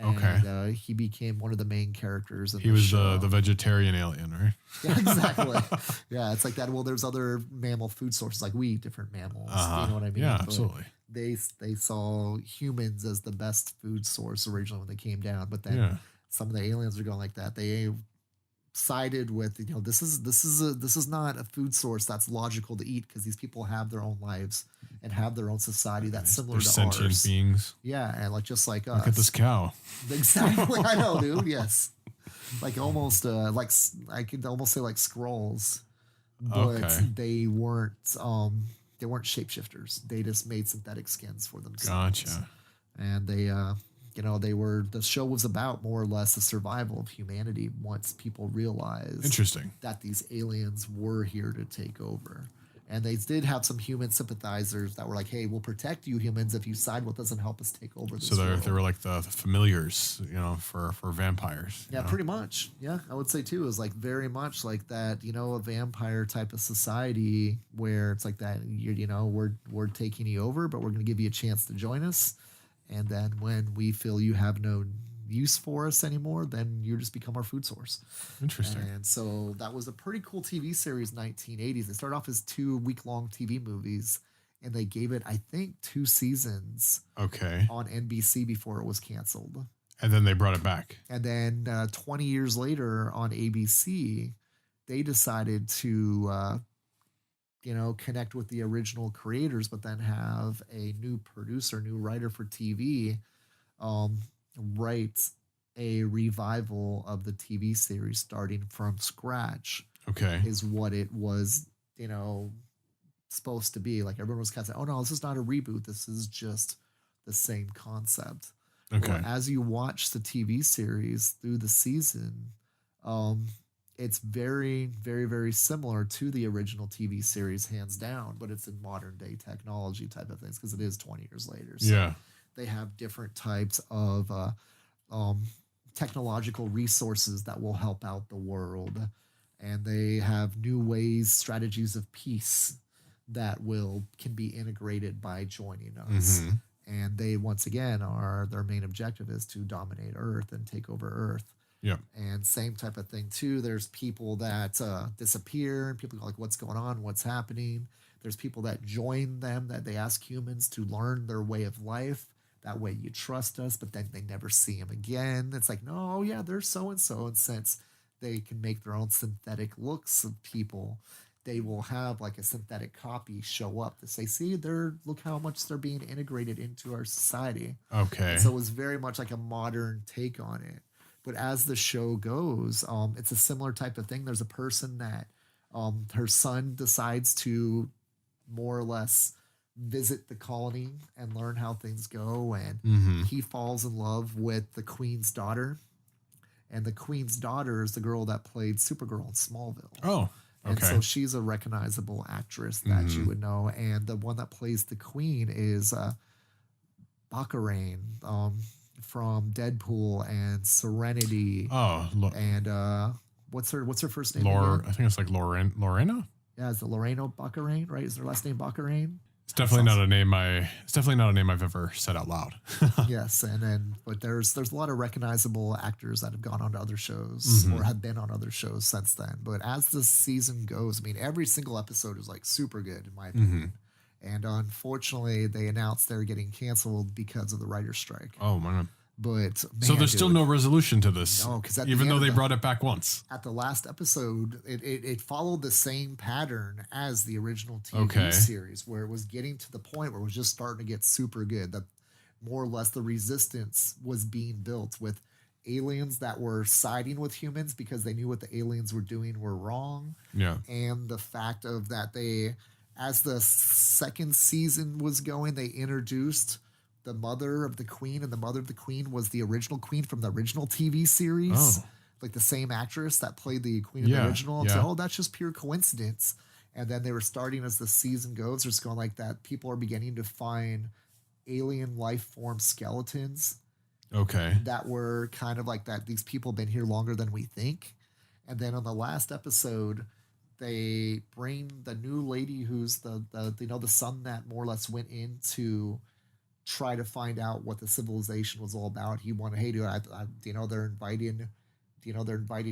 Okay. And he became one of the main characters. He was the vegetarian alien, right? Yeah, exactly. Yeah, it's like that. Well, there's other mammal food sources, like we eat different mammals. You know what I mean? Yeah, but absolutely. They saw humans as the best food source originally when they came down, but then some of the aliens are going like that. They sided with, you know, this is not a food source that's logical to eat because these people have their own lives and have their own society that's similar to sentient ours. beings. Yeah, and like just like us. Look at this cow. Exactly, I know, dude. Yes, like almost like I could almost say like scrolls, but they weren't shapeshifters. They just made synthetic skins for themselves. Gotcha. And they the show was about more or less the survival of humanity once people realized that these aliens were here to take over. And they did have some human sympathizers that were like, hey, we'll protect you humans if you side with us and help us take over this world. They were like the familiars, you know, for vampires. Yeah, pretty much. Yeah, I would say too, is like very much like that, you know, a vampire type of society where it's like that, you know, we're taking you over, but we're going to give you a chance to join us. And then when we feel you have no use for us anymore, then you just become our food source. Interesting. And so that was a pretty cool TV series, 1980s. It started off as 2-week-long TV movies, and they gave it, I think, 2 seasons Okay. on NBC before it was canceled. And then they brought it back. And then 20 years later on ABC, they decided to, connect with the original creators, but then have a new producer, new writer for TV, write a revival of the TV series starting from scratch. Okay. Is what it was, supposed to be. Like everyone was kind of saying, oh no, this is not a reboot. This is just the same concept. Okay. Well, as you watch the TV series through the season, it's very, very, very similar to the original TV series, hands down, but it's in modern day technology type of things because it is 20 years later. So yeah. they have different types of technological resources that will help out the world. And they have new ways, strategies of peace that can be integrated by joining us. Mm-hmm. And they, once again, their main objective is to dominate Earth and take over Earth. Yeah. And same type of thing too. There's people that disappear and people go like, what's going on? What's happening? There's people that join them that they ask humans to learn their way of life. That way you trust us, but then they never see them again. It's like, no, yeah, they're so-and-so. And since they can make their own synthetic looks of people, they will have like a synthetic copy show up to say, see, look how much they're being integrated into our society. Okay. And so it was very much like a modern take on it. But as the show goes, it's a similar type of thing. There's a person that her son decides to more or less visit the colony and learn how things go. And he falls in love with the queen's daughter. And the queen's daughter is the girl that played Supergirl in Smallville. Oh, okay. And so she's a recognizable actress that you would know. And the one that plays the queen is Baccarin from Deadpool and Serenity. Oh, and what's her first name? I again? think it's like Lorena. Yeah, is it Lorena Baccarin, right? Is her last name Baccarin? It's definitely not a name I've ever said out loud. Yes, but there's a lot of recognizable actors that have gone on to other shows or have been on other shows since then. But as the season goes, I mean, every single episode is like super good in my opinion. And unfortunately, they announced they're getting canceled because of the writer's strike. Oh man. But so there's still no resolution to this. No, because even though they brought it back once. At the last episode, it followed the same pattern as the original TV series, where it was getting to the point where it was just starting to get super good. That more or less the resistance was being built with aliens that were siding with humans because they knew what the aliens were doing were wrong. Yeah. And the fact of that as the second season was going, they introduced the mother of the queen, and the mother of the queen was the original queen from the original TV series. Oh. Like the same actress that played the queen in the original. And so, that's just pure coincidence. And then they were starting as the season goes, just going like that. People are beginning to find alien life form skeletons. Okay. That were kind of like that. These people have been here longer than we think. And then on the last episode, they bring the new lady who's the son that more or less went in to try to find out what the civilization was all about. He wanted, hey, dude, they're inviting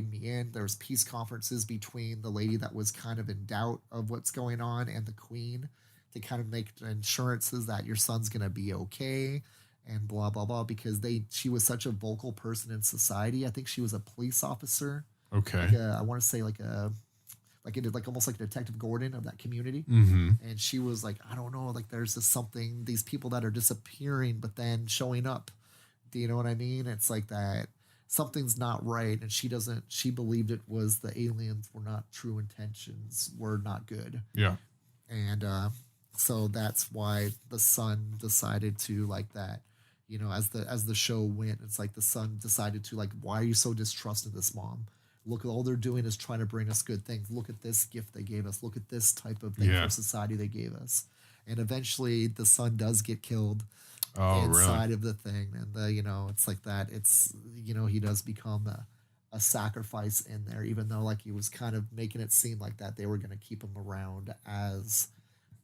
me in. There's peace conferences between the lady that was kind of in doubt of what's going on and the queen to kind of make assurances that your son's going to be okay and blah, blah, blah, because she was such a vocal person in society. I think she was a police officer. Okay. I want to say almost like Detective Gordon of that community. Mm-hmm. And she was like, I don't know, like there's these people that are disappearing, but then showing up. Do you know what I mean? It's like that something's not right. And she believed it was the aliens were not true intentions, were not good. Yeah. And so that's why the son decided to like that, as the show went, it's like the son decided to like, why are you so distrusting this mom? Look, all they're doing is trying to bring us good things. Look at this gift they gave us. Look at this type of thing for society they gave us. And eventually the son does get killed inside of the thing. And, it's like that. It's, he does become a sacrifice in there, even though like he was kind of making it seem like that they were going to keep him around as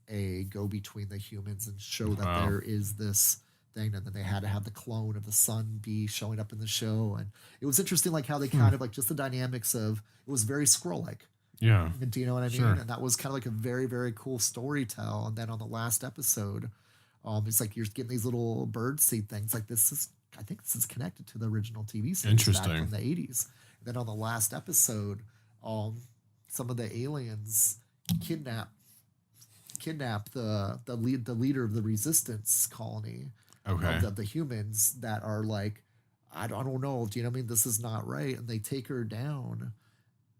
a go-between the humans and show that there is this thing, and then they had to have the clone of the son be showing up in the show. And it was interesting, like how they kind of like just the dynamics of it was very Skrull-like. Yeah. Do you know what I mean? Sure. And that was kind of like a very, very cool story tell. And then on the last episode, it's like you're getting these little bird seed things. Like I think this is connected to the original TV series back from the 80s. And then on the last episode, some of the aliens kidnap the leader of the resistance colony. Okay. Of the humans that are like, I don't know. Do you know what I mean? This is not right. And they take her down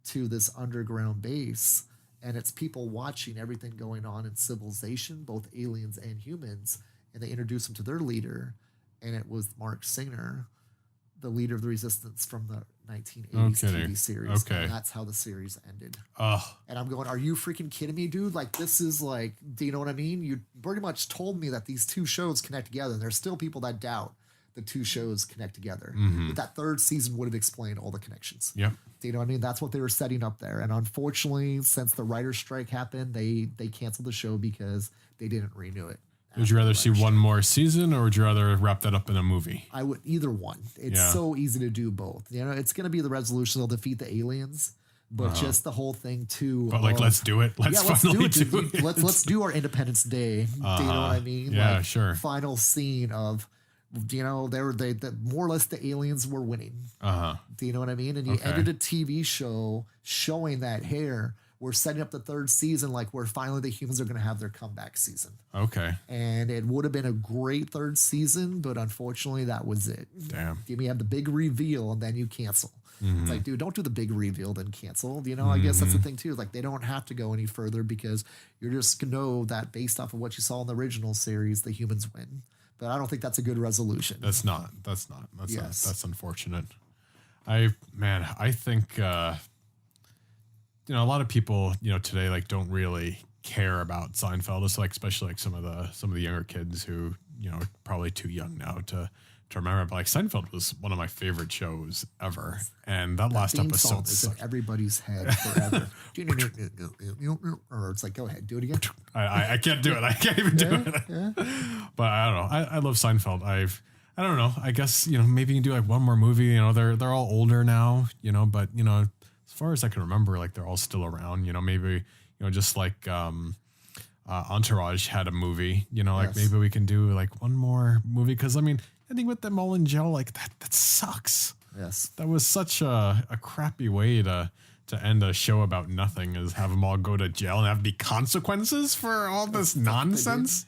to this underground base, and it's people watching everything going on in civilization, both aliens and humans, and they introduce them to their leader, and it was Mark Singer, the leader of the resistance from the 1980s TV series. Okay. And that's how the series ended. Oh. And I'm going, are you freaking kidding me, dude? Like, this is like, do you know what I mean? You pretty much told me that these two shows connect together, and there's still people that doubt the two shows connect together. But that third season would have explained all the connections. Yep. Do you know what I mean? That's what they were setting up there. And unfortunately, since the writer's strike happened, they canceled the show because they didn't renew it. Would you rather see one more season, or would you rather wrap that up in a movie? I would either one. It's so easy to do both. You know, it's going to be the resolution. They'll defeat the aliens, but just the whole thing too. But like, let's do it. Let's finally do it. Let's do our Independence Day. Do you know what I mean? Yeah, like, sure. Final scene of, you know, they more or less the aliens were winning. Do you know what I mean? And you ended a TV show showing that here we're setting up the third season, like where finally the humans are going to have their comeback season. Okay. And it would have been a great third season, but unfortunately that was it. Damn. Give me have the big reveal and then you cancel. It's like, dude, don't do the big reveal then cancel. You know, I guess that's the thing too. Like, they don't have to go any further because you're just going to know that based off of what you saw in the original series, the humans win. But I don't think that's a good resolution. That's unfortunate. I think, a lot of people, today, like, don't really care about Seinfeld. It's like, especially like some of the younger kids who, are probably too young now to remember. But like, Seinfeld was one of my favorite shows ever. And that last episode is in everybody's head forever. Or it's like, go ahead, do it again. I can't do it. I can't even do it. Yeah. But I don't know. I love Seinfeld. I don't know. I guess, maybe you can do like one more movie. They're all older now, but, as far as I can remember, like, they're all still around, maybe, just like Entourage had a movie, like, maybe we can do like one more movie. Cause I mean, ending with them all in jail, like that sucks. Yes. That was such a crappy way to end a show about nothing, is have them all go to jail and have be consequences for all this nonsense.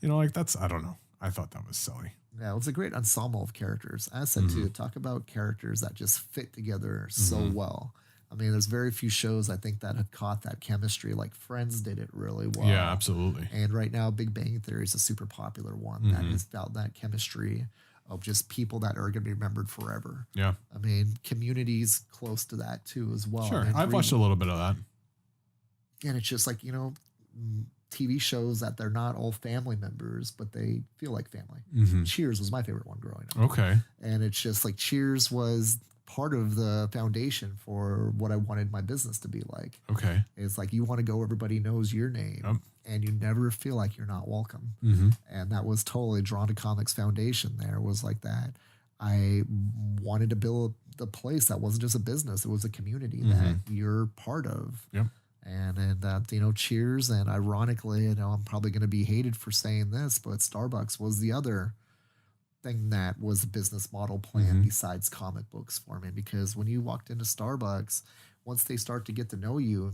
Like, I don't know. I thought that was silly. Yeah, it's a great ensemble of characters. As I said, too, talk about characters that just fit together so well. I mean, there's very few shows, I think, that have caught that chemistry. Like Friends did it really well. Yeah, absolutely. And right now, Big Bang Theory is a super popular one that is about that chemistry of just people that are going to be remembered forever. Yeah. I mean, Community's close to that, too, as well. Sure. I mean, I've watched a little bit of that. And it's just like, TV shows that they're not all family members, but they feel like family. Cheers was my favorite one growing up. Okay. And it's just like Cheers was part of the foundation for what I wanted my business to be like. Okay. It's like, you want to go, everybody knows your name and you never feel like you're not welcome. And that was totally Drawn to Comics Foundation. There was like that. I wanted to build the place that wasn't just a business. It was a community that you're part of. Yep. And Cheers, and ironically, I'm probably going to be hated for saying this, but Starbucks was the other thing that was a business model plan besides comic books for me. Because when you walked into Starbucks, once they start to get to know you,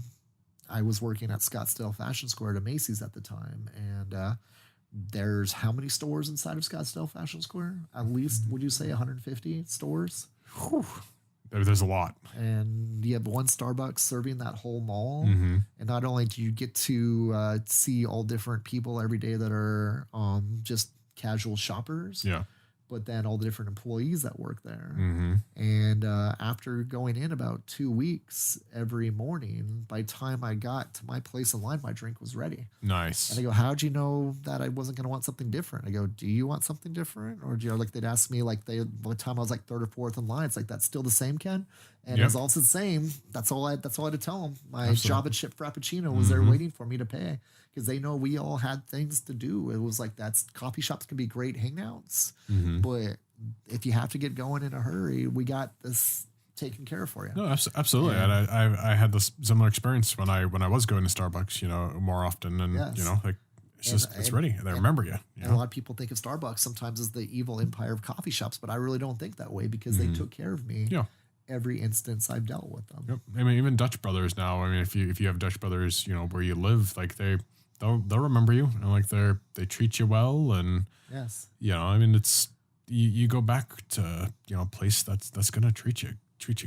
I was working at Scottsdale Fashion Square at a Macy's at the time, and there's how many stores inside of Scottsdale Fashion Square? At least, would you say 150 stores? Whew. There's a lot. And you have one Starbucks serving that whole mall. And not only do you get to see all different people every day that are just casual shoppers, but then all the different employees that work there. And after going in about 2 weeks every morning, by the time I got to my place in line, my drink was ready. Nice. And I go, how'd you know that I wasn't going to want something different? I go, do you want something different? Or do you like, they'd ask me like by the time I was like third or fourth in line, it's like, that's still the same, Ken? And it's also the same. That's all I had to tell them. My Java chip Frappuccino was there waiting for me to pay. because they know we all had things to do. It was like coffee shops can be great hangouts, but if you have to get going in a hurry, we got this taken care of for you. No, absolutely. And I had this similar experience when I was going to Starbucks, more often, and like it's ready. They remember you. And a lot of people think of Starbucks sometimes as the evil empire of coffee shops, but I really don't think that way because they took care of me. Yeah. Every instance I've dealt with them. Yep. I mean, even Dutch Brothers now. I mean, if you have Dutch Brothers, where you live, like they'll remember you, and like they treat you well, and yes, I mean, it's you go back to a place that's gonna treat you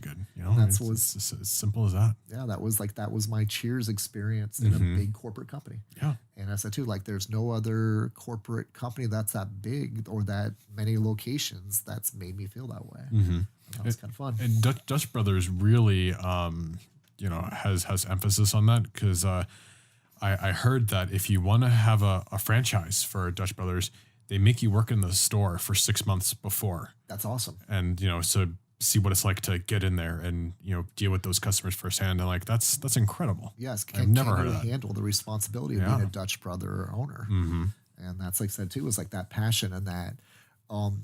good. It's as simple as that. Yeah, that was my Cheers experience in a big corporate company. Yeah, and I said too, like there's no other corporate company that's that big or that many locations that's made me feel that way. That was kind of fun. And Dutch Brothers really, has emphasis on that because I heard that if you want to have a franchise for Dutch Brothers, they make you work in the store for 6 months before. That's awesome. And so see what it's like to get in there and deal with those customers firsthand, and like that's incredible. Yes, I've never heard of that. Handle the responsibility of being a Dutch Brother owner, and that's like I said too, is like that passion and that.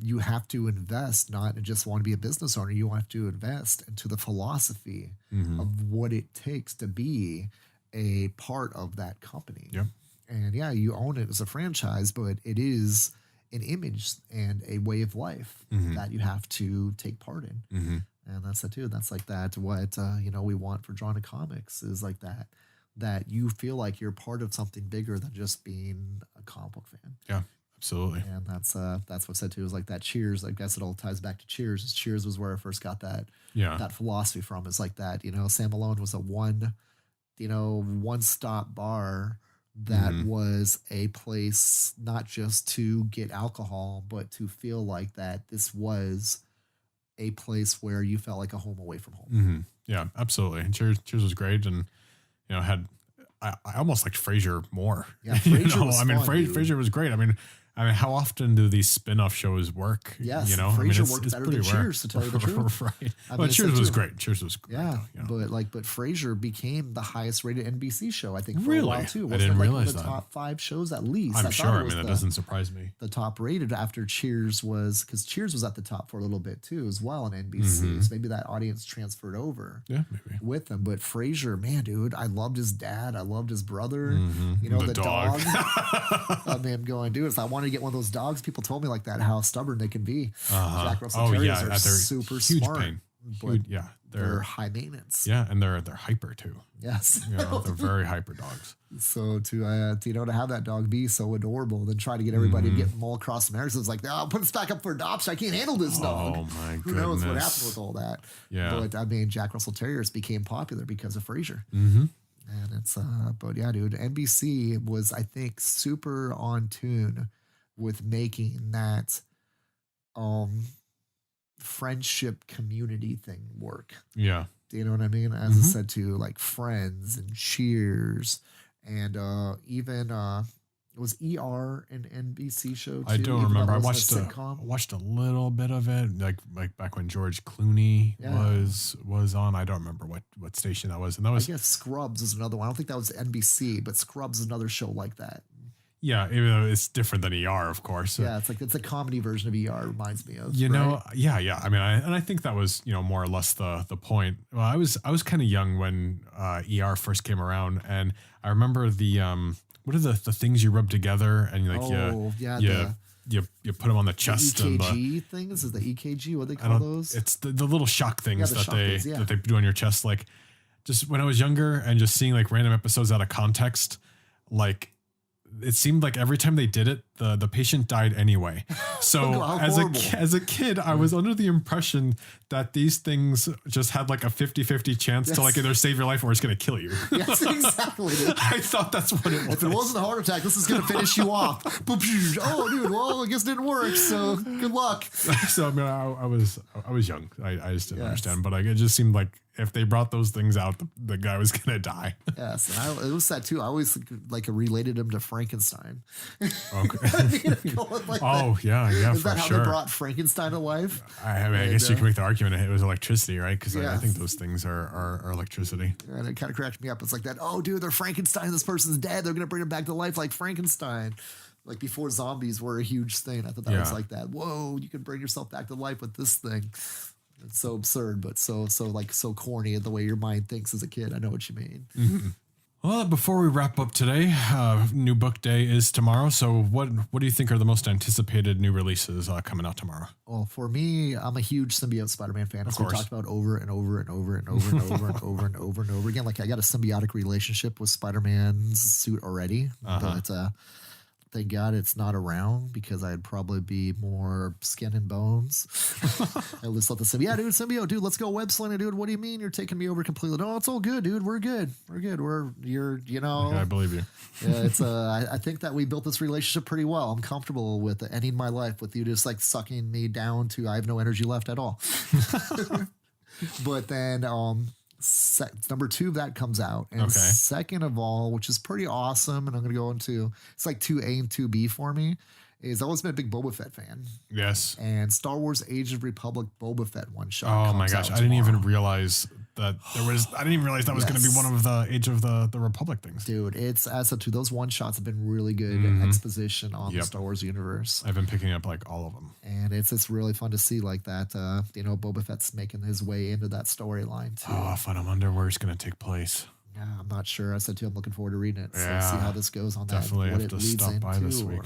You have to invest, not just want to be a business owner. You have to invest into the philosophy of what it takes to be a part of that company. Yep. And yeah, you own it as a franchise, but it is an image and a way of life that you have to take part in. And that's it too. That's like that. What, we want for Drawn to Comics is like that you feel like you're part of something bigger than just being a comic book fan. Yeah. Absolutely. And that's what said too is like that Cheers. I guess it all ties back to Cheers. Cheers was where I first got that philosophy from. It's like that, Sam Malone was a one-stop bar that was a place not just to get alcohol, but to feel like that this was a place where you felt like a home away from home. Yeah, absolutely. And Cheers was great. And, I almost liked Frasier more. Yeah, Frasier was fun, Frasier was great. I mean, how often do these spin-off shows work? Yes, Frasier worked better than Cheers, to tell you the truth. Right. But Cheers was great. Cheers was great. Yeah, but Frasier became the highest-rated NBC show, I think, for a while too. I didn't realize the that. Top 5 shows at least. I'm sure. I mean, that doesn't surprise me. The top rated after Cheers because Cheers was at the top for a little bit too, as well on NBC. So maybe that audience transferred over. Yeah, maybe with them. But Frasier, man, dude, I loved his dad. I loved his brother. The dog. Man, going, dude, if I wanted to get one of those dogs, people told me like that how stubborn they can be. Jack Russell Terriers are super smart. Pain. But they're high maintenance. Yeah, and they're hyper too. Yes, they're very hyper dogs. So to have that dog be so adorable, then try to get everybody to get them all across America. So it's like, I'll put this back up for adoption. I can't handle this dog. Oh my goodness! Who knows what happened with all that? Yeah, but I mean, Jack Russell Terriers became popular because of Frasier. And it's but yeah, dude, NBC was, I think, super on tune with making that friendship community thing work. Yeah. Do you know what I mean? As I said to like Friends and Cheers and even it was ER an NBC show too. I don't remember. I watched a little bit of it, like back when George Clooney was on. I don't remember what station that was. And that was, I guess Scrubs is another one. I don't think that was NBC, but Scrubs is another show like that. Yeah, even though it's different than ER, of course. Yeah, it's a comedy version of ER. Reminds me of Yeah. I mean, I think that was more or less the point. Well, I was kind of young when ER first came around, and I remember the what are the things you rub together and you put them on the chest. The EKG things is the EKG. What do they call those? It's the little shock things that they do on your chest. Like just when I was younger and just seeing like random episodes out of context, like. It seemed like every time they did it, the patient died anyway. So as a kid, I was under the impression that these things just had like a 50-50 chance to like either save your life or it's going to kill you. Yes, exactly. I thought that's what it was. If it wasn't a heart attack, this is going to finish you off. Oh, dude, well, I guess it didn't work. So good luck. So I mean, I was young. I just didn't understand, but it just seemed like if they brought those things out, the guy was going to die. Yes. And it was that too. I always like related him to Frankenstein. Okay. Going like Oh, that. yeah, Is for that how sure. they brought Frankenstein to life? I mean, I And, guess you can make the argument it was electricity, right? Because I yeah. think those things are electricity. And it kind of cracked me up. It's like that. Oh, dude, they're Frankenstein. This person's dead. They're gonna bring him back to life like Frankenstein. Like before zombies were a huge thing. I thought that was like that. Whoa, you can bring yourself back to life with this thing. It's so absurd, but so corny the way your mind thinks as a kid. I know what you mean. Mm-hmm. Well, before we wrap up today, new book day is tomorrow. So what do you think are the most anticipated new releases coming out tomorrow? Well, for me, I'm a huge symbiote Spider-Man fan. As we talked about over and over and over and over and over and over and over and over again. Like I got a symbiotic relationship with Spider-Man's suit already, but thank God it's not around because I'd probably be more skin and bones. I just thought the symbiote, yeah, dude, symbiote, dude, let's go web slinging, dude. What do you mean you're taking me over completely? No, it's all good, dude. We're good. I believe you. Yeah, it's I think that we built this relationship pretty well. I'm comfortable with ending my life with you just like sucking me down to I have no energy left at all. But then number 2 of that comes out, and second of all, which is pretty awesome, and I'm gonna go into it's like 2A and 2B for me, is I've always been a big Boba Fett fan. Yes. And Star Wars Age of Republic Boba Fett one shot. Oh my gosh, I didn't even realize that I didn't even realize that was going to be one of the Age of the Republic things. Dude, it's as to those one shots have been really good exposition on the Star Wars universe. I've been picking up like all of them. And it's really fun to see like that, Boba Fett's making his way into that storyline too. Oh, fun. I wonder where it's going to take place. Yeah, I'm not sure. I said too, I'm looking forward to reading it. So see how this goes on definitely that. Definitely have to stop by this week.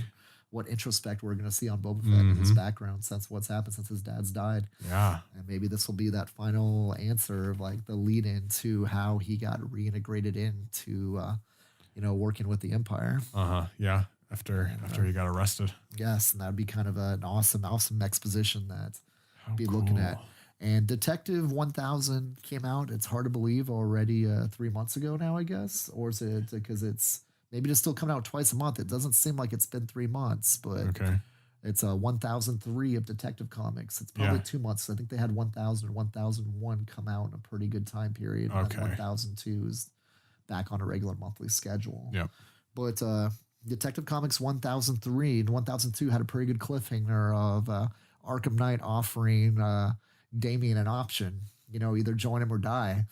What introspect we're going to see on Boba Fett in his background since what's happened since his dad's died. Yeah. And maybe this will be that final answer of like the lead into how he got reintegrated into, working with the Empire. Yeah. After he got arrested. Yes. And that'd be kind of an awesome exposition that be looking at. And Detective 1000 came out. It's hard to believe already 3 months ago now, I guess. Or is it because it's maybe it's still coming out twice a month? It doesn't seem like it's been 3 months, but it's 1003 of Detective Comics. It's probably 2 months. I think they had 1000 and 1001 come out in a pretty good time period. And 1002 is back on a regular monthly schedule. Yeah. But Detective Comics 1003 and 1002 had a pretty good cliffhanger of Arkham Knight offering Damian an option. Either join him or die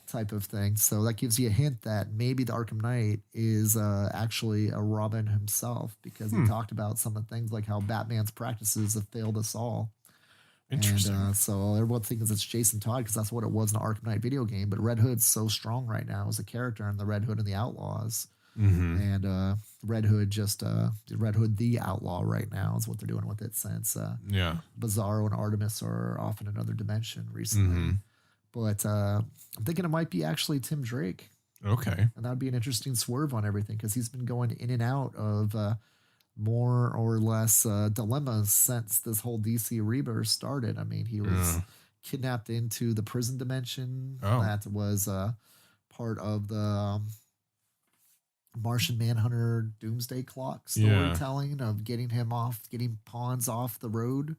type of thing. So that gives you a hint that maybe the Arkham Knight is actually a Robin himself, because he talked about some of the things like how Batman's practices have failed us all. Interesting. And so everyone thinks it's Jason Todd because that's what it was in the Arkham Knight video game. But Red Hood's so strong right now as a character in the Red Hood and the Outlaws. And Red Hood the Outlaw right now is what they're doing with it, since Bizarro and Artemis are off in another dimension recently. But I'm thinking it might be actually Tim Drake. Okay. And that would be an interesting swerve on everything, because he's been going in and out of more or less dilemmas since this whole DC rebirth started. I mean, he was kidnapped into the prison dimension. That was part of the Martian Manhunter Doomsday Clock storytelling of getting pawns off the road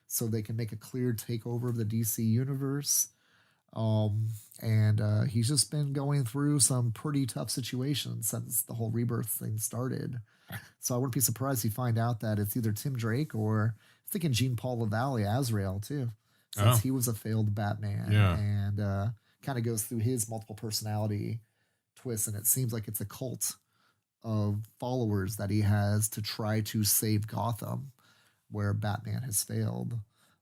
so they can make a clear takeover of the DC universe. And he's just been going through some pretty tough situations since the whole rebirth thing started. So I wouldn't be surprised if you find out that it's either Tim Drake or I'm thinking Jean-Paul LaValle, Azrael too, since he was a failed Batman and kind of goes through his multiple personality twists. And it seems like it's a cult of followers that he has to try to save Gotham, where Batman has failed.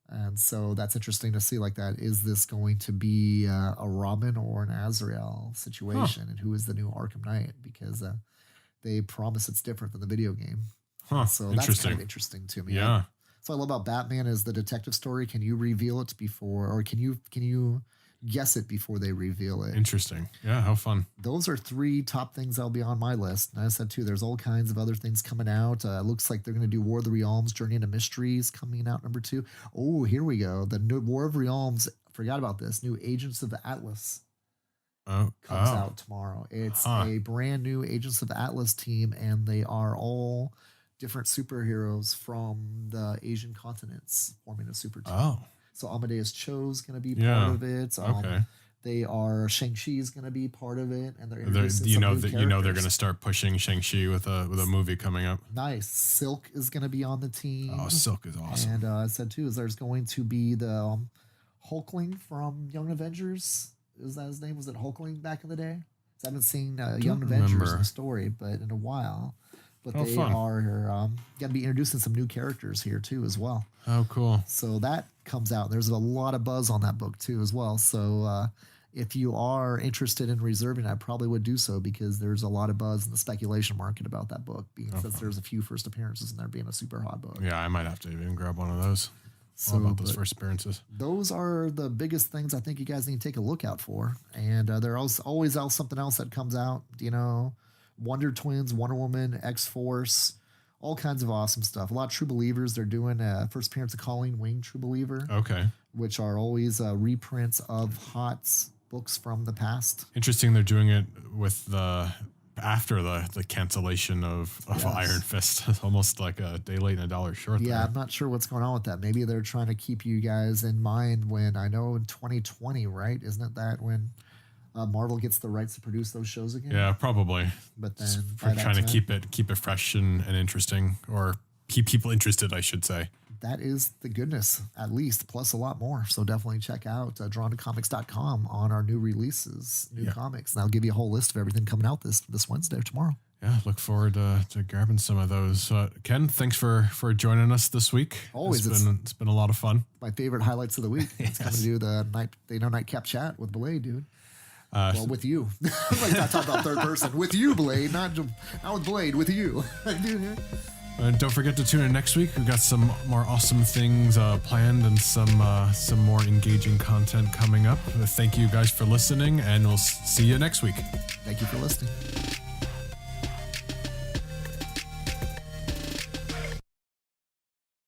And so that's interesting to see like that. Is this going to be a Robin or an Azrael situation? And who is the new Arkham Knight? Because they promise it's different than the video game. So that's kind of interesting to me. Yeah. So I love about Batman is the detective story. Can you reveal it before, or can you guess it before they reveal it? Interesting. Yeah, how fun. Those are 3 top things that'll be on my list. And I said too, there's all kinds of other things coming out. Looks like they're going to do War of the Realms, Journey into Mysteries coming out number 2. Oh, here we go. The new War of Realms. Forgot about this. New Agents of Atlas comes out tomorrow. It's a brand new Agents of Atlas team, and they are all different superheroes from the Asian continents forming a super team. So Amadeus Cho's going to be part of it. They are Shang-Chi is going to be part of it, and they're They're, introducing you some know new that you know they're characters. going to start pushing Shang-Chi with a movie coming up. Nice. Silk is going to be on the team. Oh, Silk is awesome. And I said too is there's going to be the Hulkling from Young Avengers. Is that his name? Was it Hulkling back in the day? I haven't seen Young Avengers in the story, but in a while. But they fun. are going to be introducing some new characters here too as well. Oh, cool. So that comes out. There's a lot of buzz on that book too as well. So if you are interested in reserving, I probably would do so because there's a lot of buzz in the speculation market about that book, since there's a few first appearances in there being a super hot book. Yeah, I might have to even grab one of those. So All about those first appearances. Those are the biggest things I think you guys need to take a look out for. And there's always else something else that comes out. You know, Wonder Twins, Wonder Woman, X-Force, all kinds of awesome stuff. A lot of True Believers. They're doing first appearance of Colleen Wing, True Believer. Okay. Which are always reprints of Hot's books from the past. Interesting. They're doing it with after the cancellation of Iron Fist. It's almost like a day late and a dollar short. Yeah, there. I'm not sure what's going on with that. Maybe they're trying to keep you guys in mind when I know in 2020, right? Isn't it that when Marvel gets the rights to produce those shows again? Yeah, probably. But then we're trying to keep it fresh and interesting, or keep people interested, I should say. That is the goodness, at least, plus a lot more. So definitely check out drawntocomics.com on our new releases, new comics. And I'll give you a whole list of everything coming out this Wednesday or tomorrow. Yeah, look forward to grabbing some of those. Ken, thanks for joining us this week. Always. It's been a lot of fun. My favorite highlights of the week. It's coming to do the Nightcap Chat with Blade, dude. Well, with you. Like I talk about third person. With you, Blade. Not with Blade, with you. And don't forget to tune in next week. We've got some more awesome things planned and some more engaging content coming up. Thank you guys for listening, and we'll see you next week. Thank you for listening.